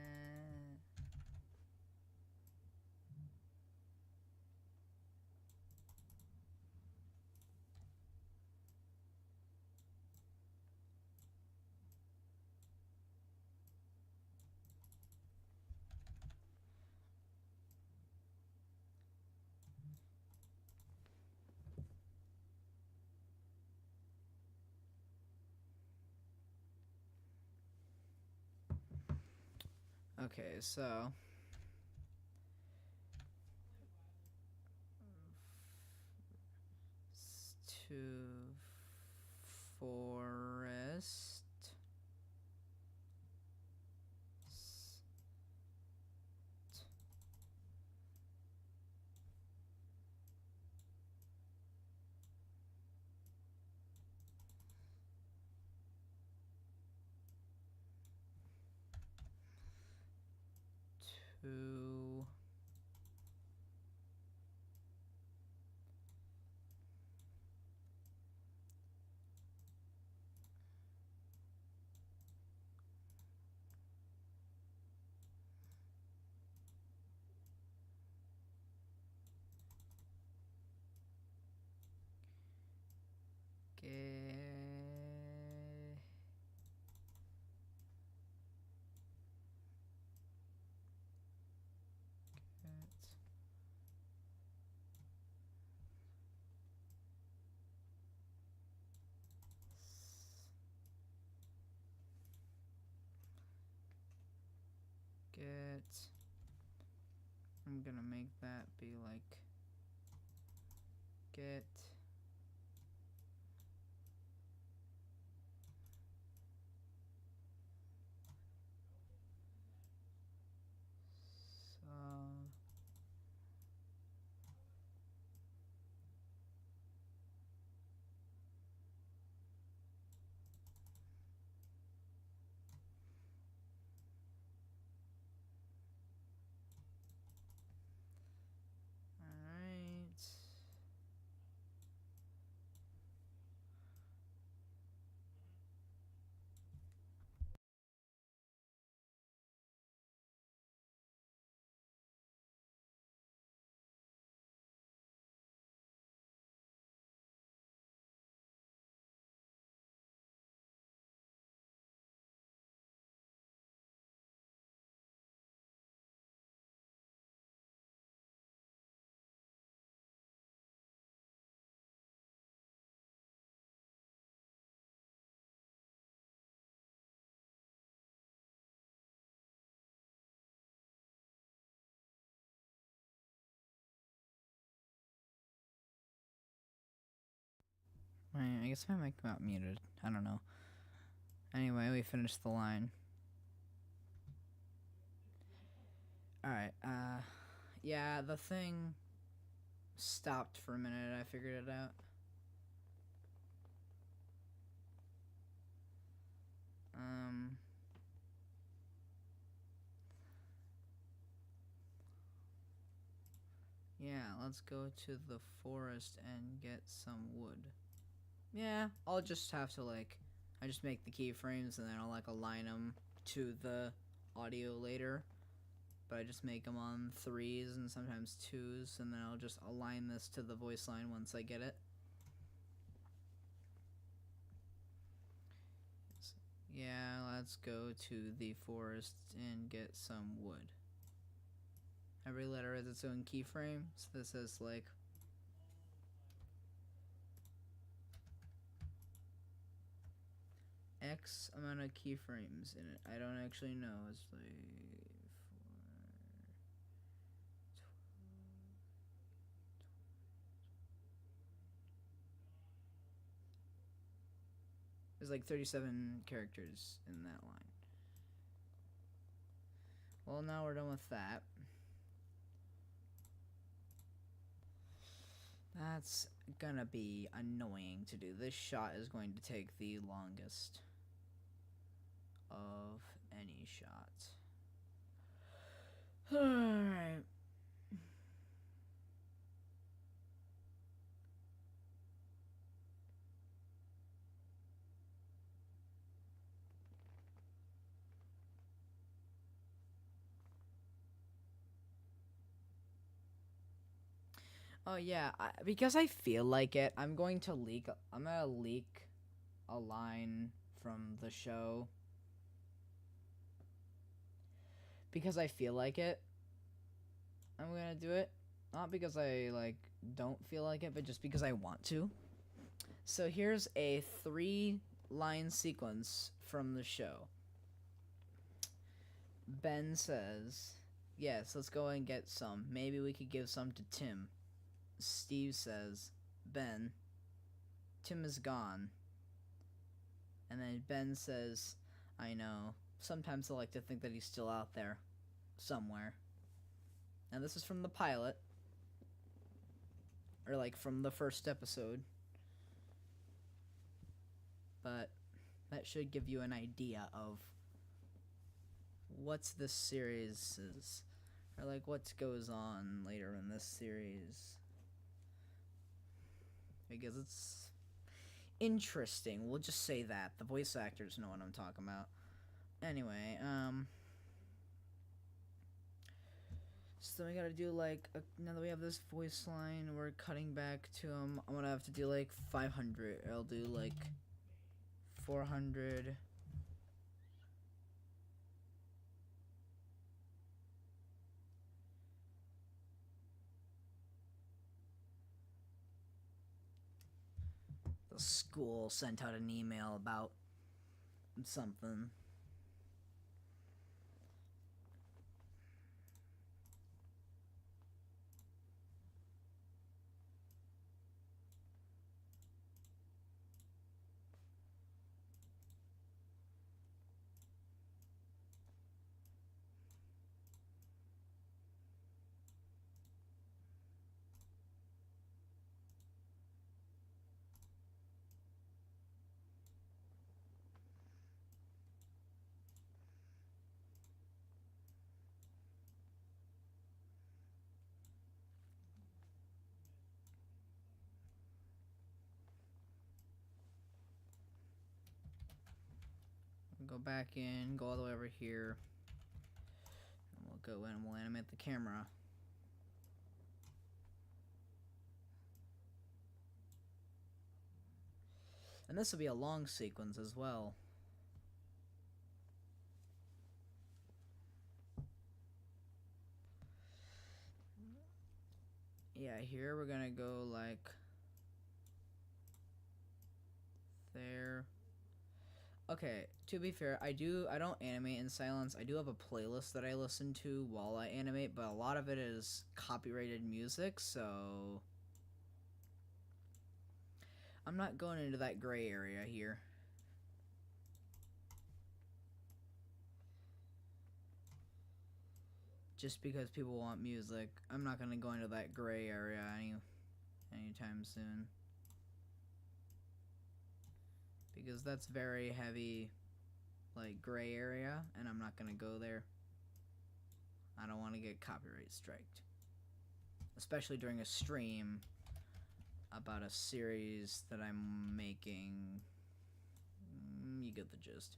Okay, so to forest. To get get. I'm gonna make that be like get. So alright. I guess my mic got muted. I don't know. Anyway, we finished the line. Alright, yeah, the thing stopped for a minute. I figured it out. Yeah, let's go to the forest and get some wood. Yeah, I'll just have to, like, I just make the keyframes and then I'll, like, align them to the audio later. But I just make them on 3s and sometimes 2s, and then I'll just align this to the voice line once I get it. Yeah, let's go to the forest and get some wood. Every letter has its own keyframe, so this is like X amount of keyframes in it. I don't actually know. It's like 4, 12. There's like 37 characters in that line. Well, now we're done with that. That's gonna be annoying to do. This shot is going to take the longest of any shot. Alright. Oh yeah, because I feel like it, I'm gonna leak a line from the show. Because I feel like it, I'm gonna do it. Not because I, like, don't feel like it, but just because I want to. So here's a 3-line sequence from the show. Ben says, yes, let's go and get some. Maybe we could give some to Tim. Steve says, Ben, Tim is gone. And then Ben says, I know. Sometimes I like to think that he's still out there. Somewhere. Now this is from the pilot. Or like from the first episode. But that should give you an idea of what's this series is. Or like what goes on later in this series. Because it's interesting. We'll just say that. The voice actors know what I'm talking about. Anyway, so we gotta do like, now that we have this voice line, we're cutting back to I'm gonna have to do like 500. I'll do like 400. The school sent out an email about something. Go back in, go all the way over here. And we'll go in and we'll animate the camera. And this will be a long sequence as well. Yeah, here we're gonna go like there. Okay, to be fair, I don't animate in silence. I do have a playlist that I listen to while I animate, but a lot of it is copyrighted music, so I'm not going into that gray area here. Just because people want music, I'm not gonna go into that gray area anytime soon. Because that's very heavy, like, gray area, and I'm not gonna go there. I don't want to get copyright striked. Especially during a stream about a series that I'm making. You get the gist.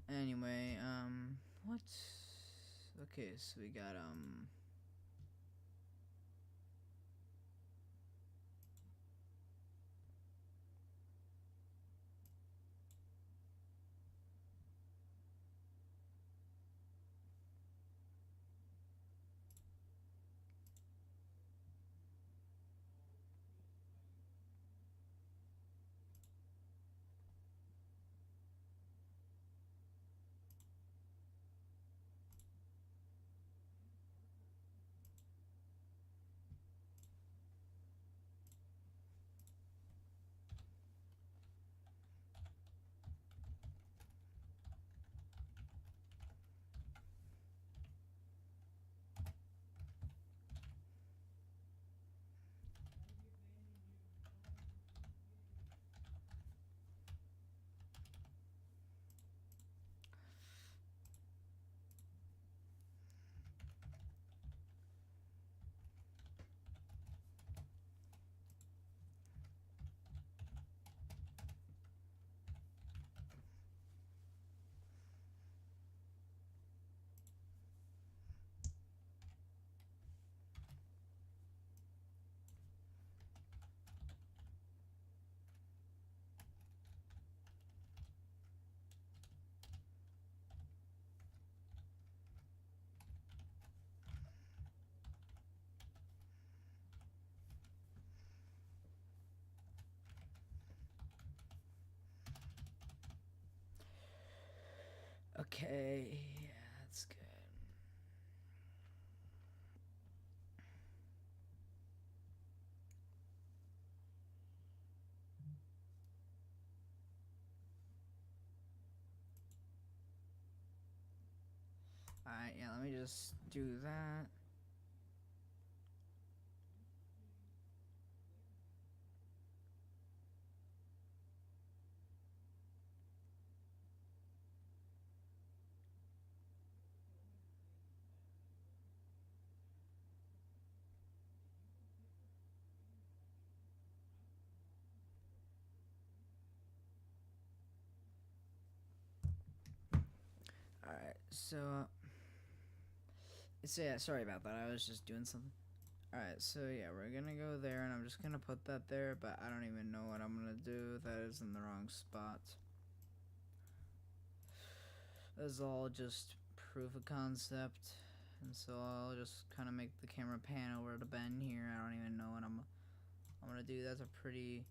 Anyway, what? Okay, so we got, okay, yeah, that's good. Alright, yeah, let me just do that. Alright, so yeah, sorry about that. I was just doing something. Alright, so yeah, we're gonna go there, and I'm just gonna put that there, but I don't even know what I'm gonna do. That is in the wrong spot. This is all just proof of concept, and so I'll just kind of make the camera pan over to Ben here. I don't even know what I'm gonna do. That's a pretty...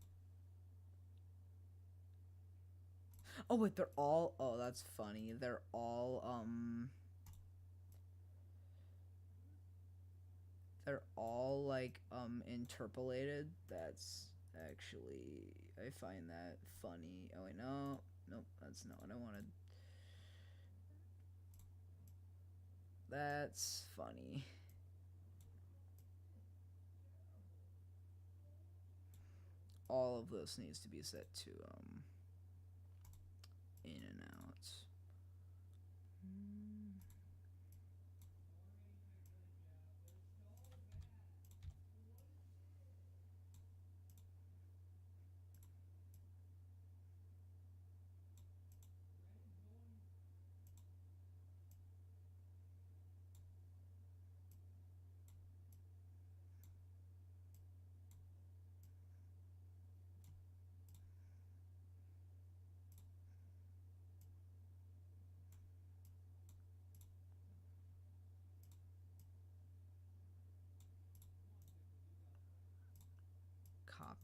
Oh wait, they're all... Oh, that's funny. They're all like interpolated. That's actually, I find that funny. Oh wait, no, nope, that's not what I wanted. That's funny. All of this needs to be set to in and out.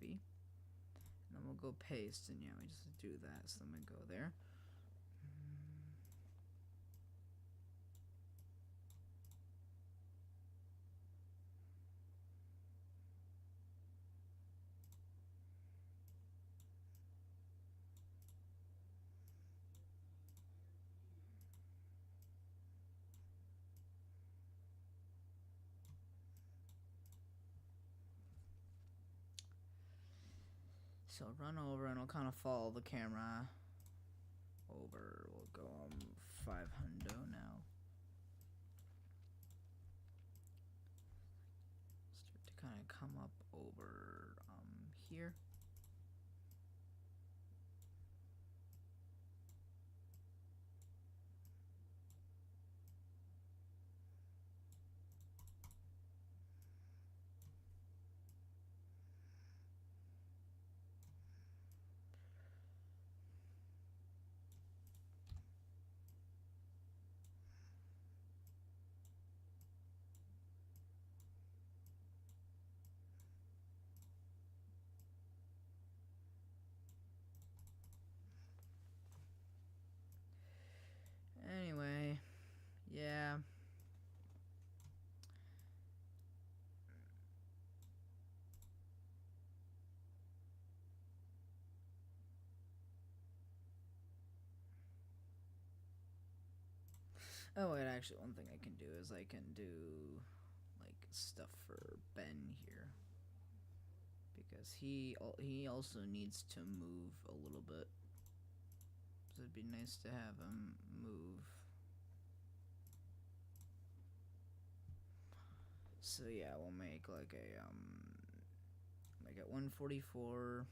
copy. And then we'll go paste, and yeah, we just do that. So I'm gonna go there. So run over, and I'll kind of follow the camera over. We'll go 500 now. Start to kind of come up over here. Anyway, yeah. Oh wait, actually one thing I can do is I can do like stuff for Ben here, because he also needs to move a little bit. So it'd be nice to have him move. So yeah, we'll make like a at 144,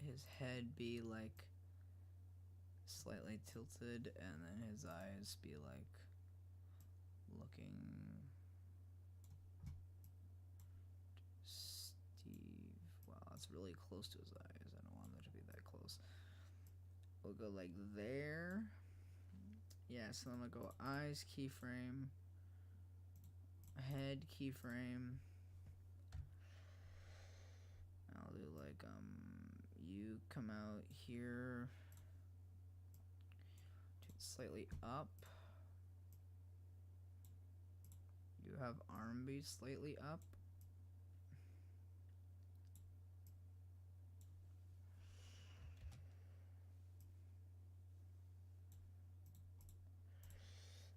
his head be like slightly tilted, and then his eyes be like looking Steve. Wow, that's really close to his eyes. I don't want it to be that close. We'll go like there. Yeah, so I'm gonna go eyes keyframe, head keyframe. I'll do like you come out here, slightly up. You have arm be slightly up.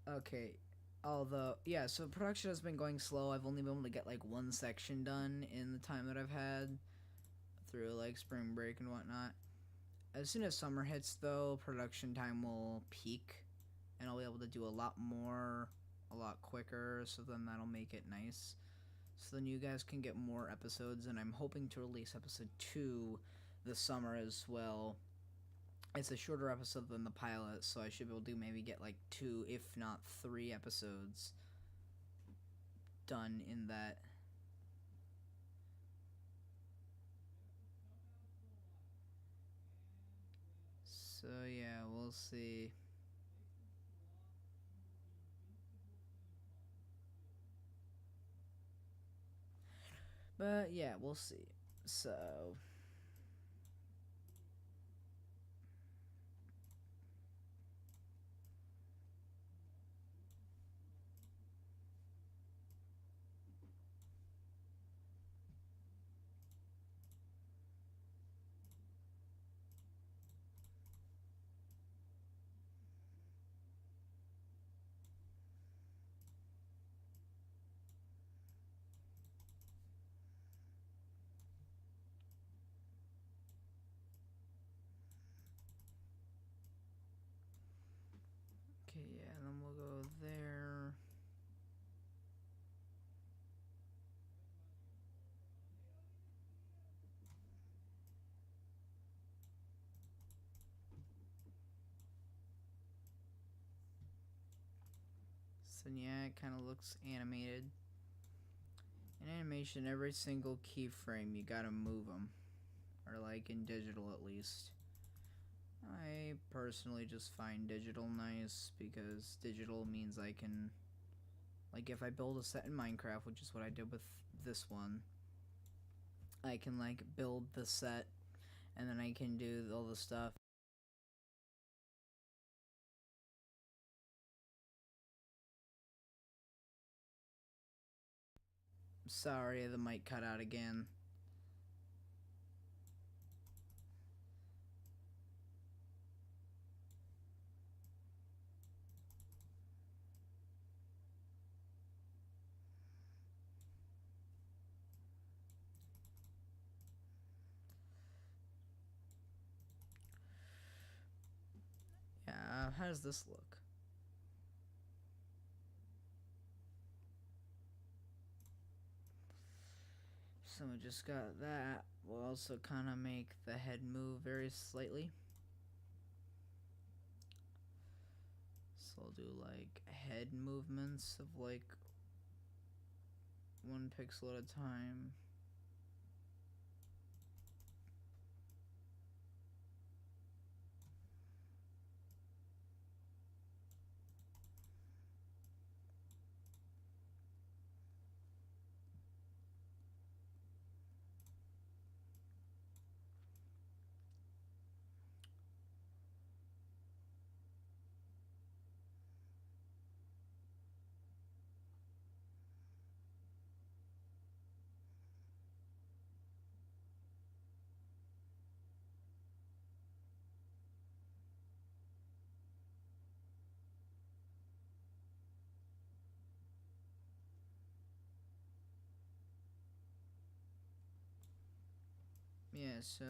Okay, although, yeah, so production has been going slow. I've only been able to get like one section done in the time that I've had through like spring break and whatnot. As soon as summer hits, though, production time will peak, and I'll be able to do a lot more, a lot quicker, so then that'll make it nice. So then you guys can get more episodes, and I'm hoping to release episode 2 this summer as well. It's a shorter episode than the pilot, so I should be able to maybe get like 2, if not 3 episodes done in that. So yeah, we'll see. But yeah, we'll see. So okay, yeah, and then we'll go there. So yeah, it kind of looks animated. In animation, every single keyframe, you gotta move them. Or like in digital at least. I personally just find digital nice, because digital means I can, like if I build a set in Minecraft, which is what I did with this one, I can like build the set, and then I can do all the stuff. Sorry, the mic cut out again. Yeah, how does this look? So we just got that. We'll also kind of make the head move very slightly. So I'll do like head movements of like 1 pixel at a time. Yeah, so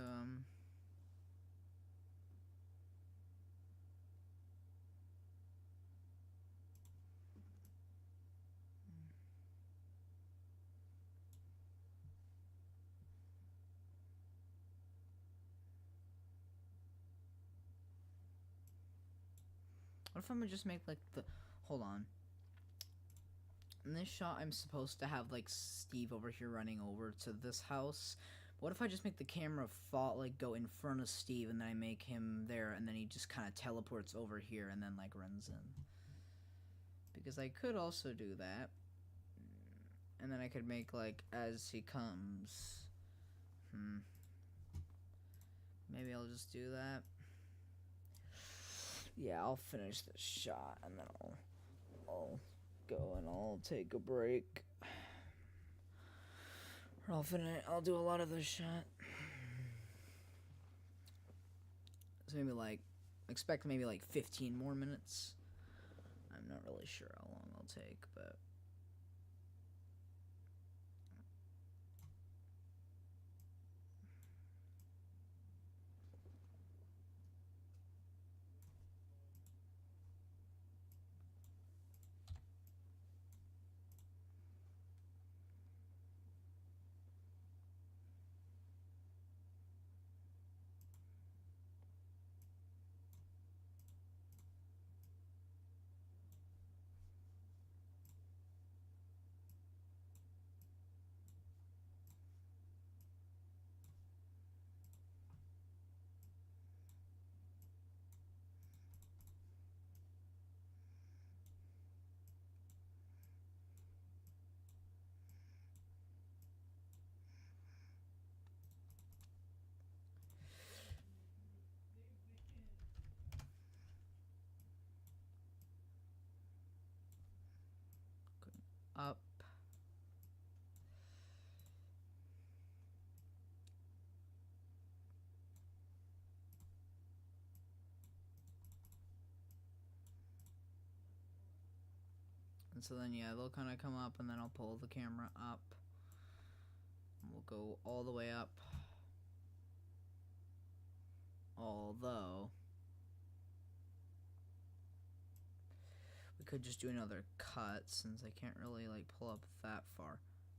what if I'm gonna just make like the, hold on. In this shot, I'm supposed to have like Steve over here running over to this house. What if I just make the camera fall, like go in front of Steve, and then I make him there, and then he just kind of teleports over here, and then like runs in? Because I could also do that, and then I could make like as he comes. Maybe I'll just do that. Yeah, I'll finish this shot, and then I'll go and I'll take a break. Or I'll do a lot of this shot. So maybe like, expect maybe like 15 more minutes. I'm not really sure how long I'll take, but up. And so then, yeah, they'll kind of come up, and then I'll pull the camera up. And we'll go all the way up. Although, we could just do another cut, since I can't really, like, pull up that far.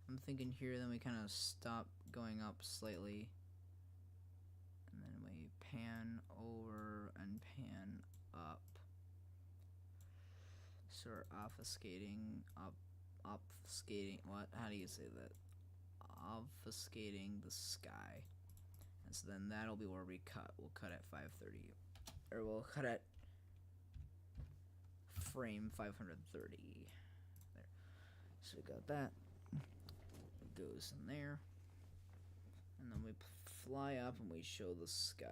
I'm thinking here, then we kind of stop going up slightly. And then we pan over and pan up. So we're obfuscating, what? How do you say that? Obfuscating the sky. And so then that'll be where we cut. We'll cut at 530. Or we'll cut at frame 530. There. So we got that. It goes in there. And then we fly up and we show the sky.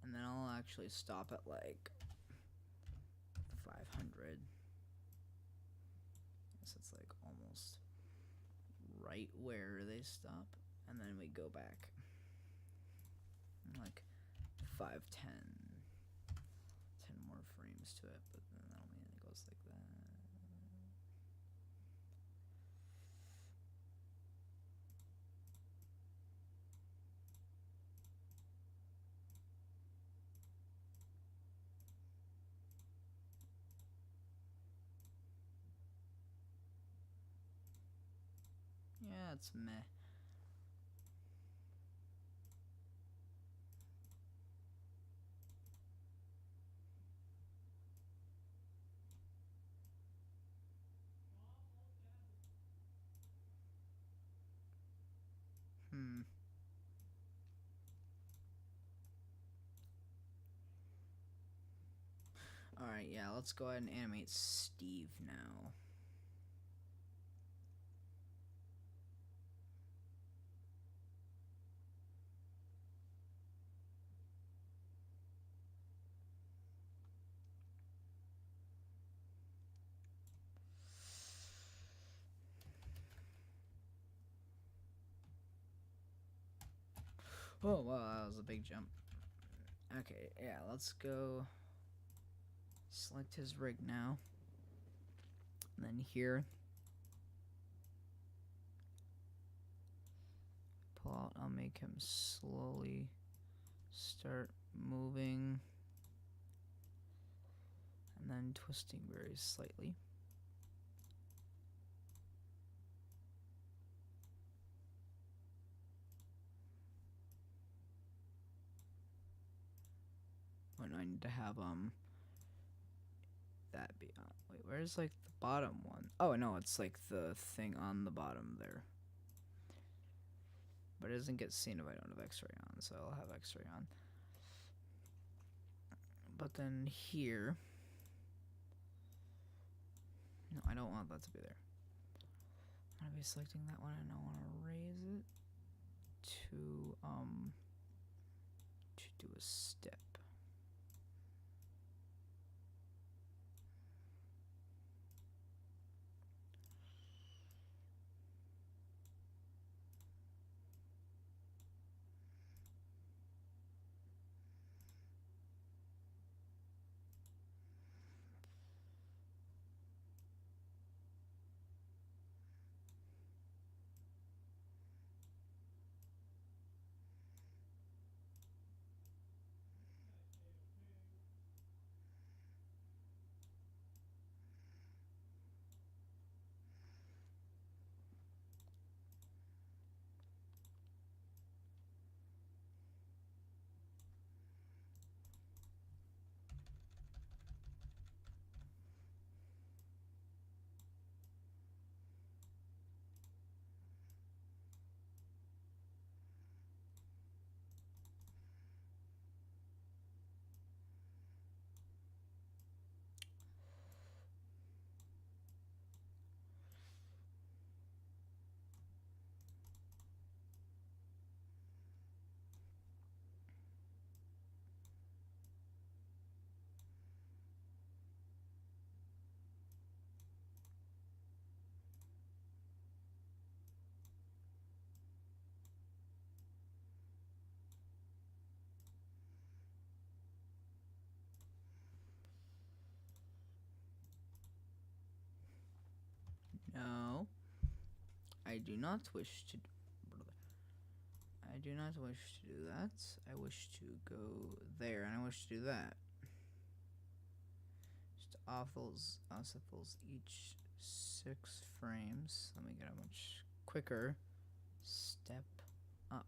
And then I'll actually stop at like 500. So it's like almost right where they stop. And then we go back. Like 5, 10 more frames to it, but then that'll mean it goes like that. Yeah, it's meh. Alright, yeah, let's go ahead and animate Steve now. Oh, wow, that was a big jump. Okay, yeah, let's go select his rig now. And then here, pull out, I'll make him slowly start moving. And then twisting very slightly. When I need to have that be on. Wait, where's like the bottom one? Oh no, it's like the thing on the bottom there. But it doesn't get seen if I don't have X-ray on, so I'll have X-ray on. But then here, no, I don't want that to be there. I'm gonna be selecting that one, and I want to raise it to do a step. No, I do not wish to. I do not wish to do that. I wish to go there, and I wish to do that. Just offals each 6 frames. Let me get a much quicker step up.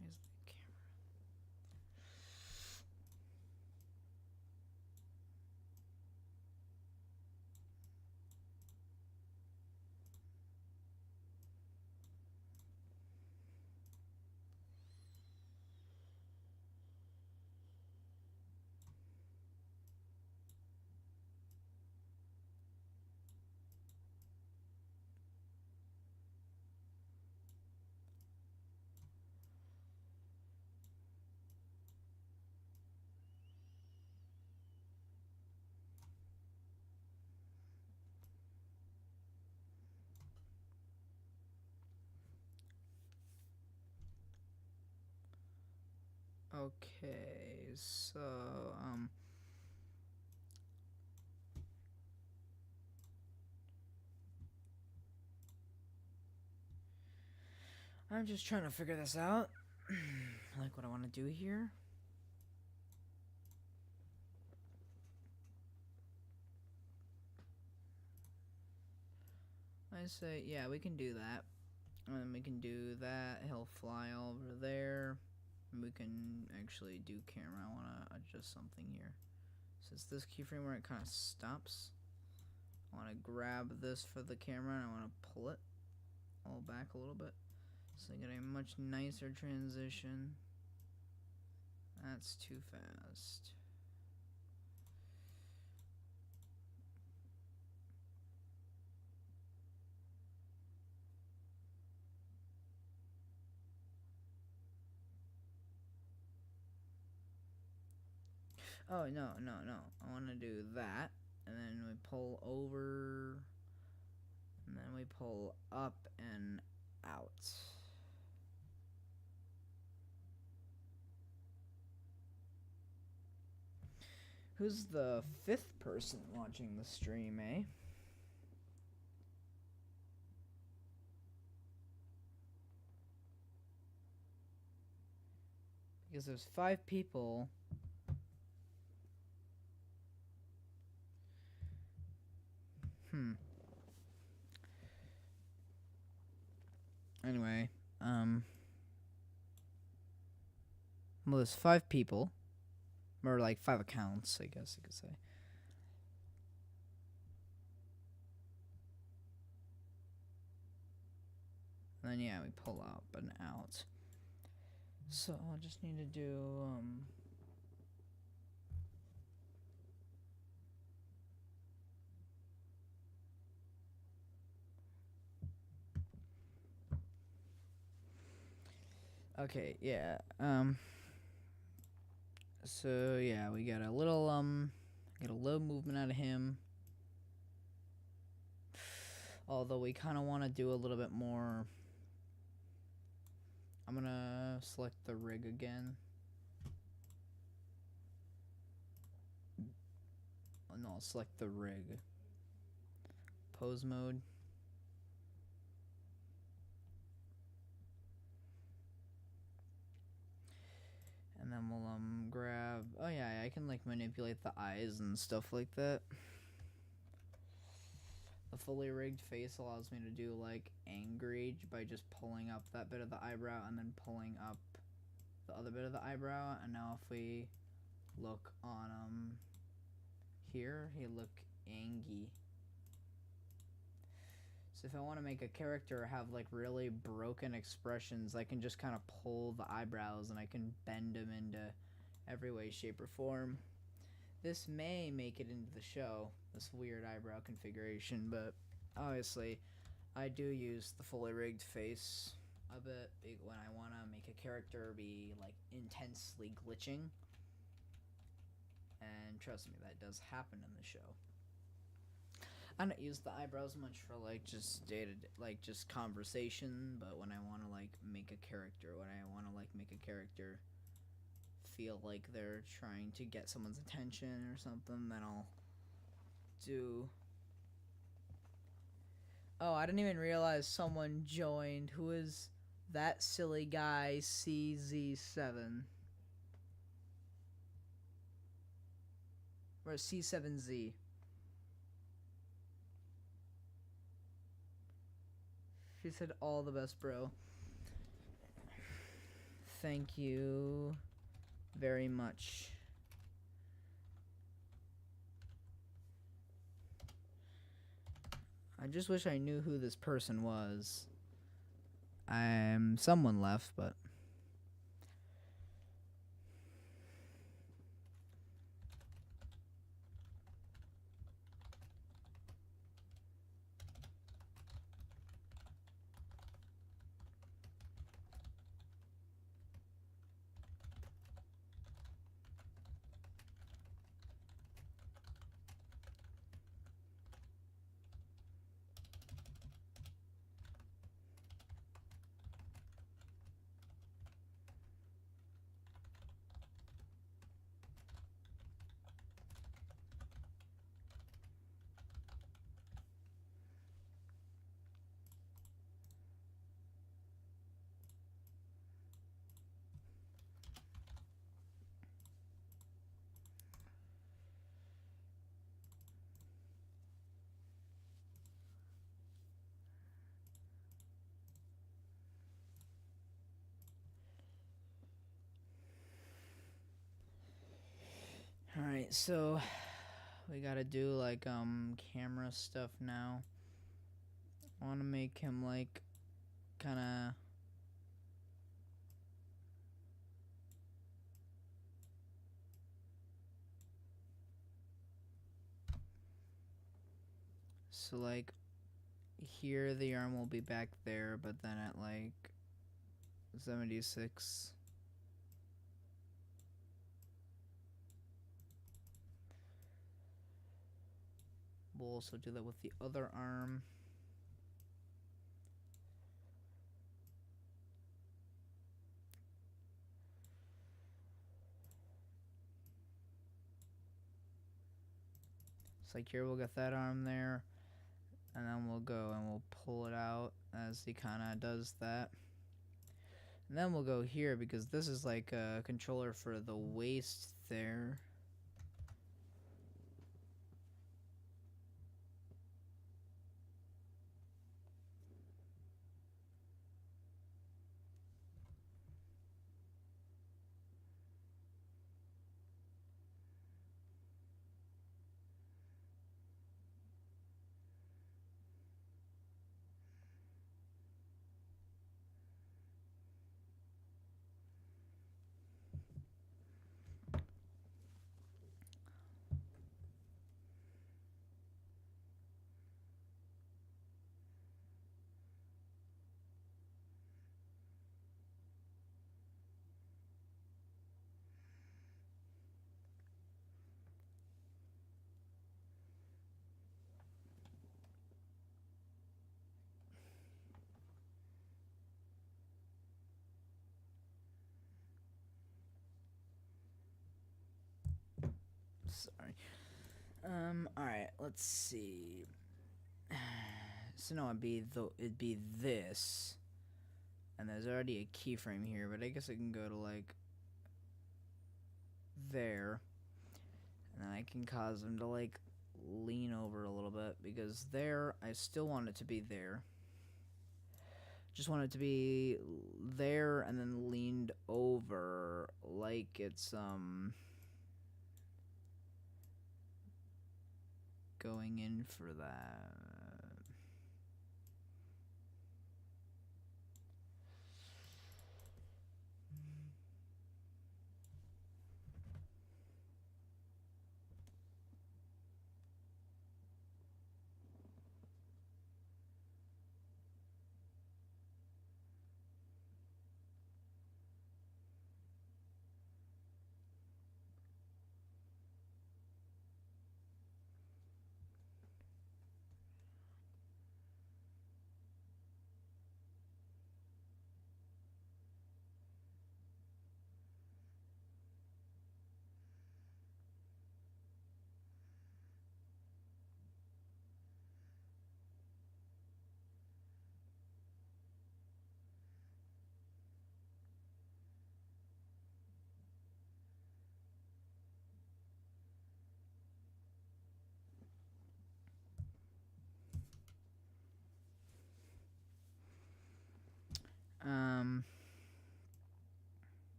Here's the camera. Okay, so I'm just trying to figure this out. Like what I want to do here. I say, yeah, we can do that. And then we can do that. He'll fly over there. And we can actually do camera. I want to adjust something here. So it's this keyframe where it kind of stops. I want to grab this for the camera and I want to pull it all back a little bit. So I get a much nicer transition. That's too fast. Oh, no. I want to do that. And then we pull over. And then we pull up and out. Who's the 5th person watching the stream, eh? Because there's 5 people. Anyway, well, there's 5 people. Or like 5 accounts, I guess you could say. And then, yeah, we pull up and out. So, I'll just need to do, okay, yeah, so, yeah, we got a little, movement out of him. Although we kind of want to do a little bit more. I'm gonna select the rig again. Oh, no, I'll select the rig. Pose mode. And then we'll grab. Oh yeah, I can like manipulate the eyes and stuff like that. The fully rigged face allows me to do like angry by just pulling up that bit of the eyebrow and then pulling up the other bit of the eyebrow. And now if we look on here, he look angy. So if I want to make a character have like really broken expressions, I can just kind of pull the eyebrows and I can bend them into every way, shape, or form. This may make it into the show, this weird eyebrow configuration, but obviously I do use the fully rigged face a bit when I want to make a character be like intensely glitching. And trust me, that does happen in the show. I don't use the eyebrows much for like just day-to-day, like just conversation, but when I want to like make a character, feel like they're trying to get someone's attention or something, then I'll do... Oh, I didn't even realize someone joined. Who is that silly guy, CZ7? Or C7Z? She said all the best, bro. Thank you very much. I just wish I knew who this person was. Someone left, but alright, so we gotta do like camera stuff now. I wanna make him like kinda so like here the arm will be back there, but then at like 76 we'll also do that with the other arm. So like here we'll get that arm there, and then we'll go and we'll pull it out as he kinda does that. And then we'll go here because this is like a controller for the waist there. Sorry. Alright, let's see. So no, it'd be this. And there's already a keyframe here, but I guess I can go to like there. And then I can cause them to like lean over a little bit, because there, I still want it to be there. Just want it to be there and then leaned over like it's going in for that.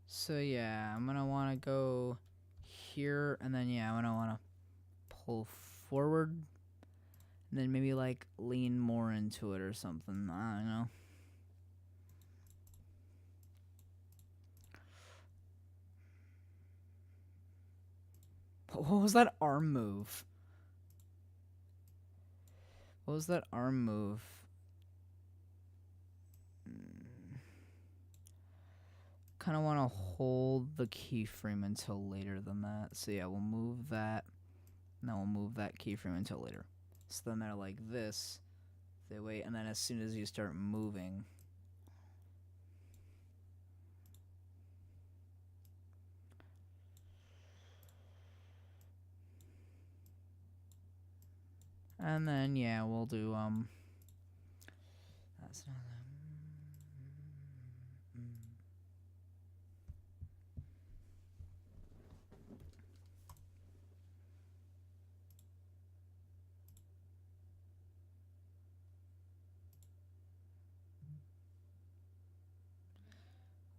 So yeah, I'm gonna want to go here, and then yeah, I'm gonna want to pull forward, and then maybe like lean more into it or something. I don't know. What was that arm move? What was that arm move? Kind of want to hold the keyframe until later than that. So yeah, we'll move that. Now we'll move that keyframe until later. So then they're like this. They wait, and then as soon as you start moving, and then yeah, we'll do that's not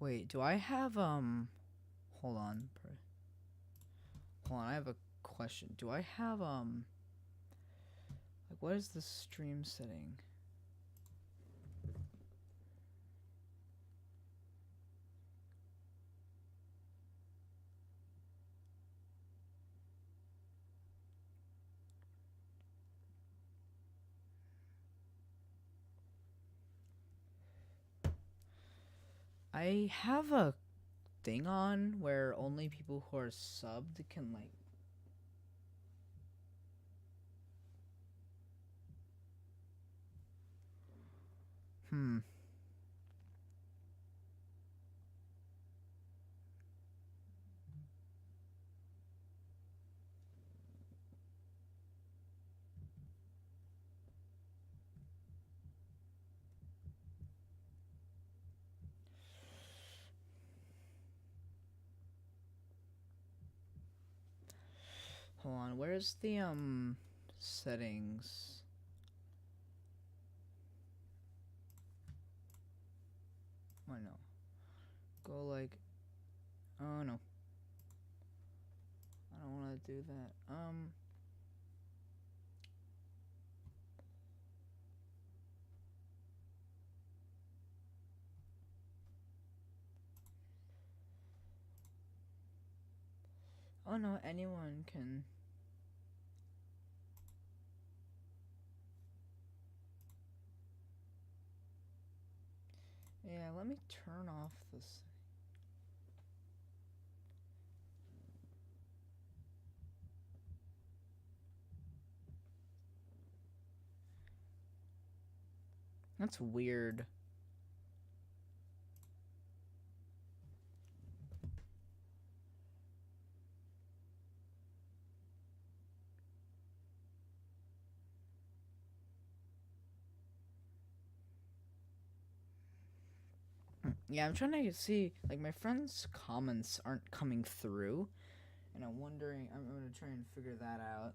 Wait, do I have hold on. Hold on, I have a question. Do I have like, what is the stream setting? I have a thing on where only people who are subbed can like Hold on, where's the settings? Why no? Go like, oh no. I don't want to do that. Oh no, anyone can. Yeah, let me turn off this. That's weird. Yeah, I'm trying to see, like, my friends' comments aren't coming through, And I'm wondering, I'm going to try and figure that out.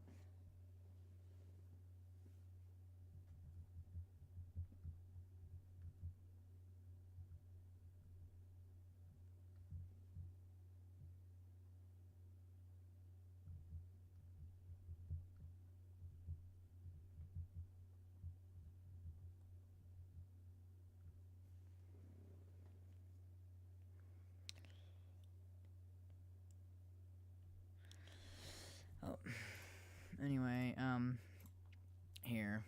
Oh, anyway, here.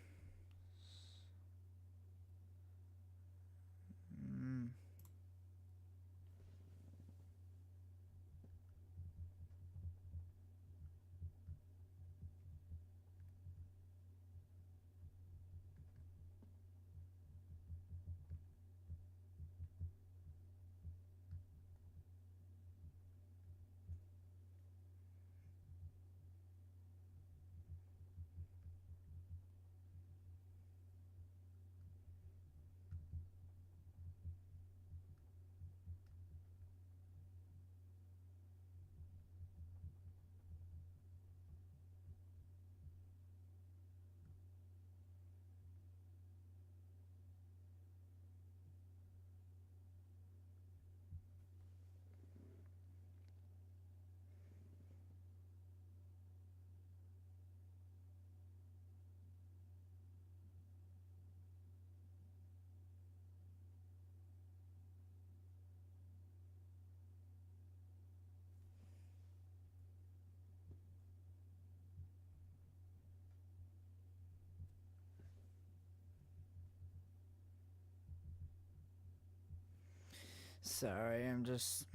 Sorry, I'm just...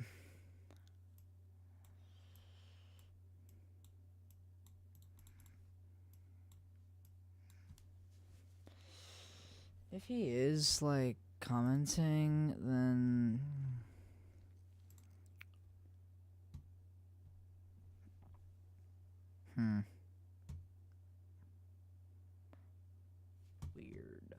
If he is, like, commenting, then... Weird.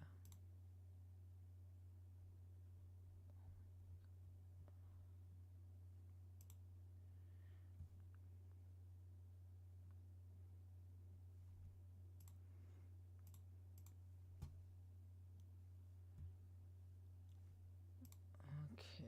Okay.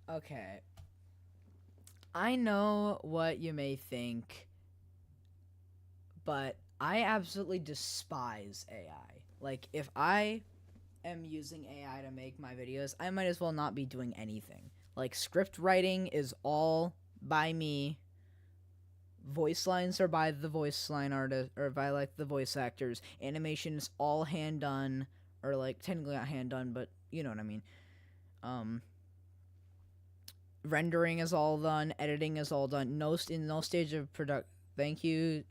Okay. I know what you may think, but I absolutely despise AI. Like, if I am using AI to make my videos, I might as well not be doing anything. Like, script writing is all by me. Voice lines are by the voice line artist, or by, like, the voice actors. Animation is all hand done, or, like, technically not hand done, but you know what I mean. Rendering is all done. Editing is all done. In no stage of product. Thank you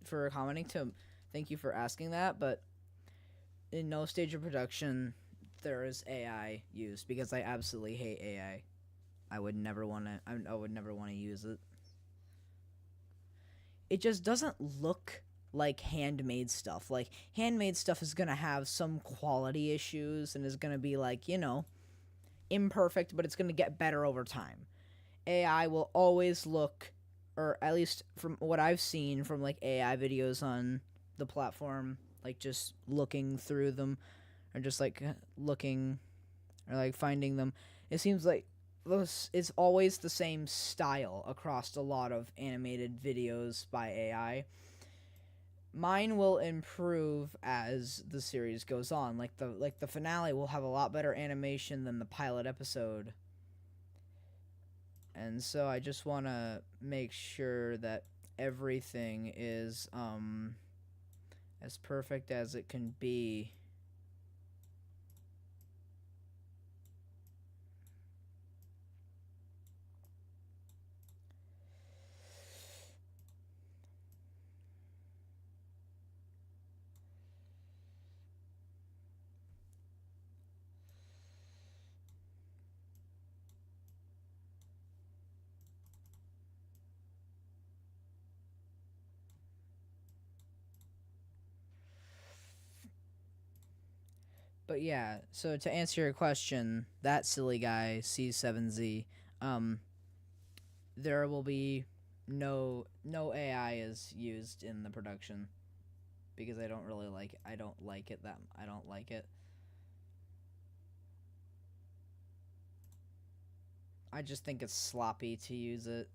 for commenting to. Thank you for asking that, but in no stage of production there is AI used, because I absolutely hate AI. I would never want to. I would never want to use it. It just doesn't look like handmade stuff. Like, handmade stuff is gonna have some quality issues and is gonna be, like, you know, imperfect, but it's gonna get better over time. AI will always look, or at least from what I've seen from like AI videos on the platform, like just looking through them or just like looking or like finding them, it seems like it's always the same style across a lot of animated videos by AI. Mine will improve as the series goes on. Like the finale will have a lot better animation than the pilot episode. And so I just want to make sure that everything is as perfect as it can be. But yeah, so to answer your question, that silly guy C7Z, there will be no AI is used in the production because I don't like it. I don't like it. I just think it's sloppy to use it.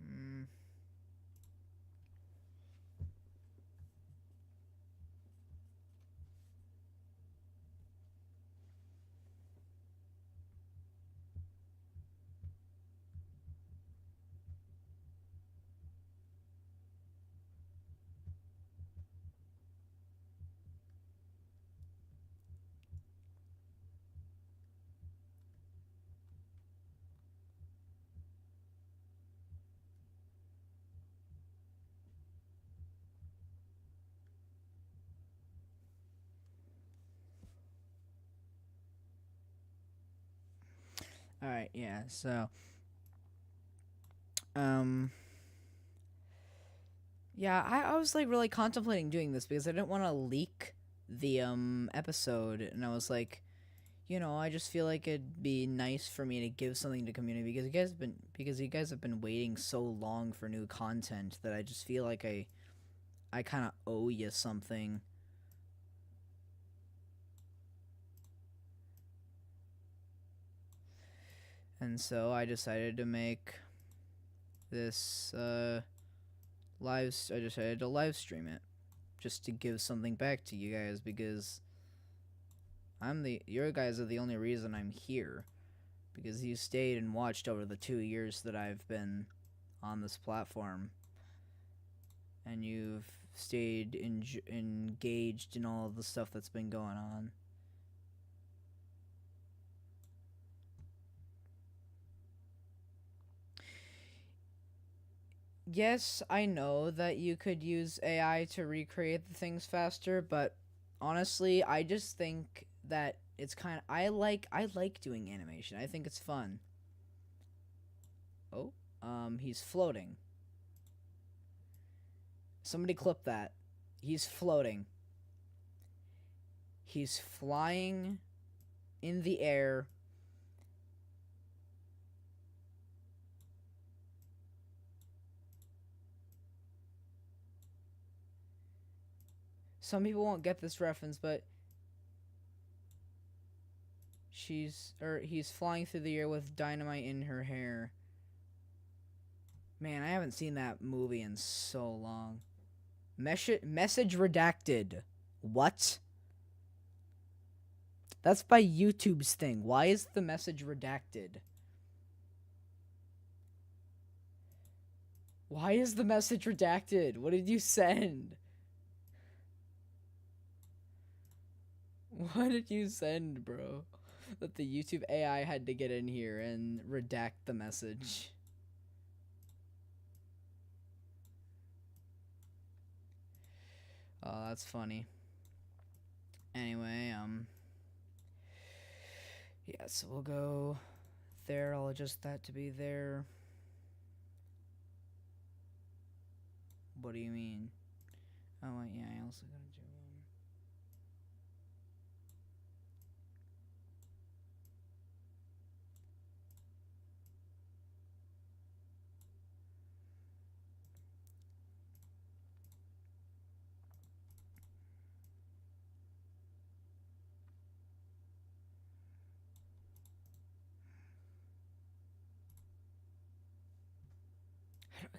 Mm. All right, yeah. So, um, yeah, I was like really contemplating doing this because I didn't want to leak the episode, and I was like, I just feel like it'd be nice for me to give something to community because you guys have been waiting so long for new content that I just feel like I kind of owe you something. And so I decided to make this I decided to live stream it just to give something back to you guys because your guys are the only reason I'm here, because you stayed and watched over the 2 years that I've been on this platform, and you've stayed engaged in all of the stuff that's been going on. Yes, I know that you could use AI to recreate the things faster, but honestly, I just think that it's kind of I like doing animation. I think it's fun. Oh, he's floating. Somebody clip that. He's floating. He's flying in the air. Some people won't get this reference, but he's flying through the air with dynamite in her hair. Man, I haven't seen that movie in so long. Message redacted. What? That's by YouTube's thing. Why is the message redacted? Why is the message redacted? What did you send? What did you send, bro? That the YouTube AI had to get in here and redact the message. Oh, that's funny. Anyway, yeah, so we'll go there. I'll adjust that to be there. What do you mean? Oh, wait, yeah, I also gotta do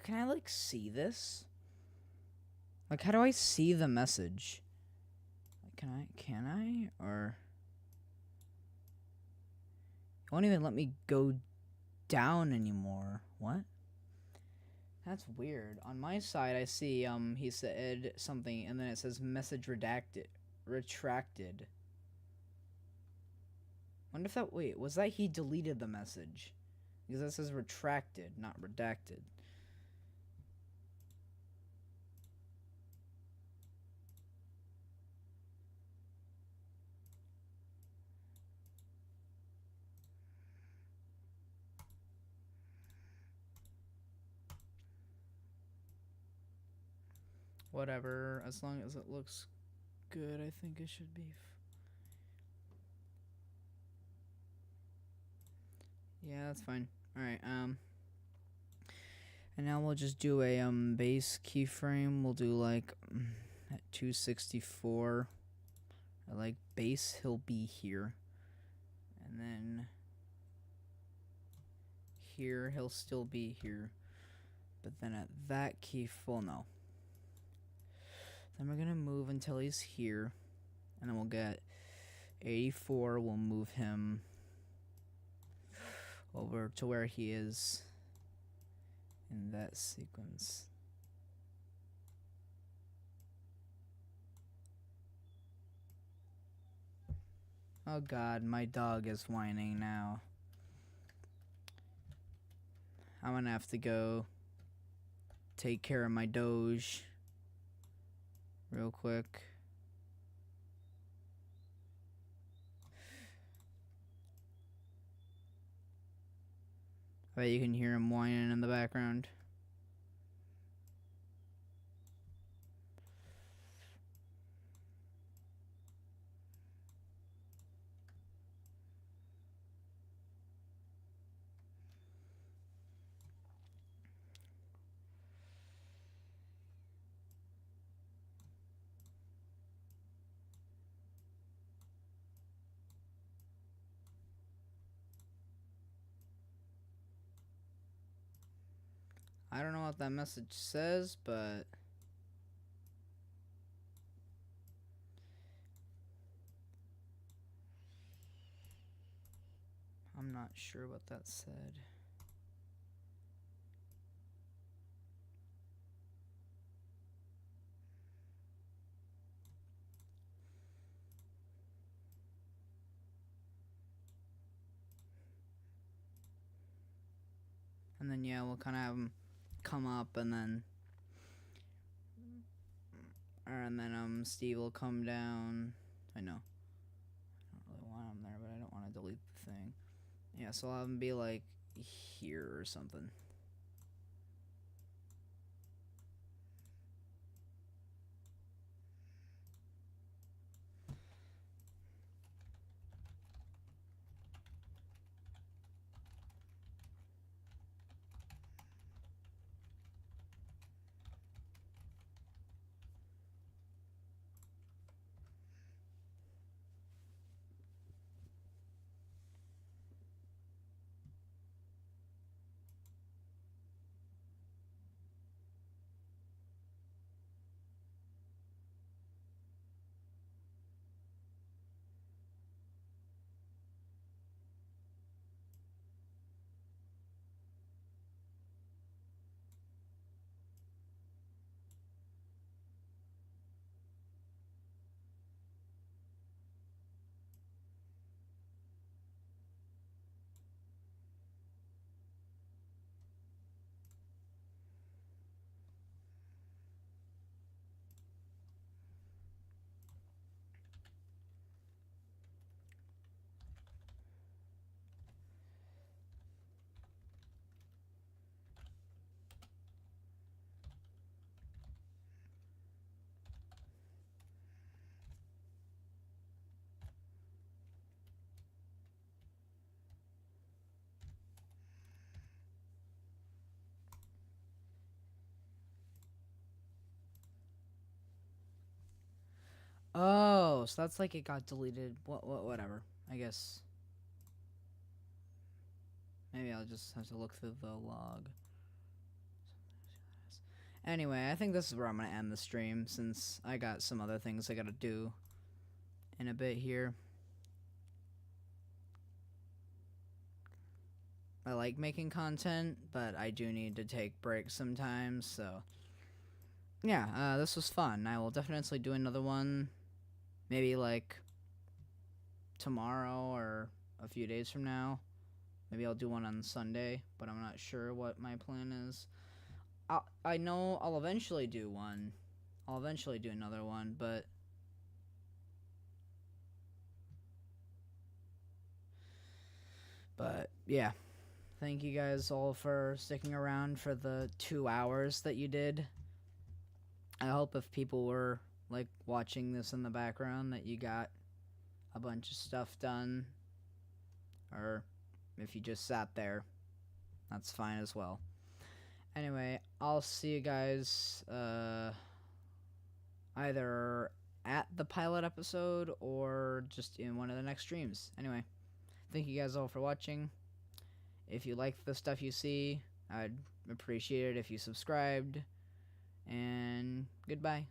Can I, like, see this? Like, how do I see the message? Like, can I? Or... It won't even let me go down anymore. What? That's weird. On my side, I see, he said something, and then it says message retracted. Wonder if that, wait, was that he deleted the message? Because that says retracted, not redacted. Whatever, as long as it looks good, I think it should be. Yeah, that's fine. Alright, and now we'll just do a, base keyframe. We'll do, like, at 264. Like, base, he'll be here. And then here, he'll still be here. But then at that key, well, no. Then we're gonna move until he's here. And then we'll get 84. We'll move him over to where he is in that sequence. Oh god, my dog is whining now. I'm gonna have to go take care of my Doge real quick. I bet you can hear him whining in the background. I don't know what that message says, but I'm not sure what that said. And then, yeah, we'll kind of have him come up, and then Steve will come down. I know. I don't really want him there, but I don't want to delete the thing. Yeah, so I'll have him be, like, here or something. Oh, so that's like it got deleted. Whatever. I guess. Maybe I'll just have to look through the log. Anyway, I think this is where I'm going to end the stream, since I got some other things I got to do in a bit here. I like making content, but I do need to take breaks sometimes, so yeah, this was fun. I will definitely do another one, maybe like tomorrow or a few days from now. Maybe I'll do one on Sunday, but I'm not sure what my plan is. I know I'll eventually do one. I'll eventually do another one, but yeah. Thank you guys all for sticking around for the 2 hours that you did. I hope if people were like watching this in the background that you got a bunch of stuff done, or if you just sat there, that's fine as well. Anyway, I'll see you guys either at the pilot episode or just in one of the next streams. Anyway, thank you guys all for watching. If you like the stuff you see, I'd appreciate it if you subscribed. And goodbye.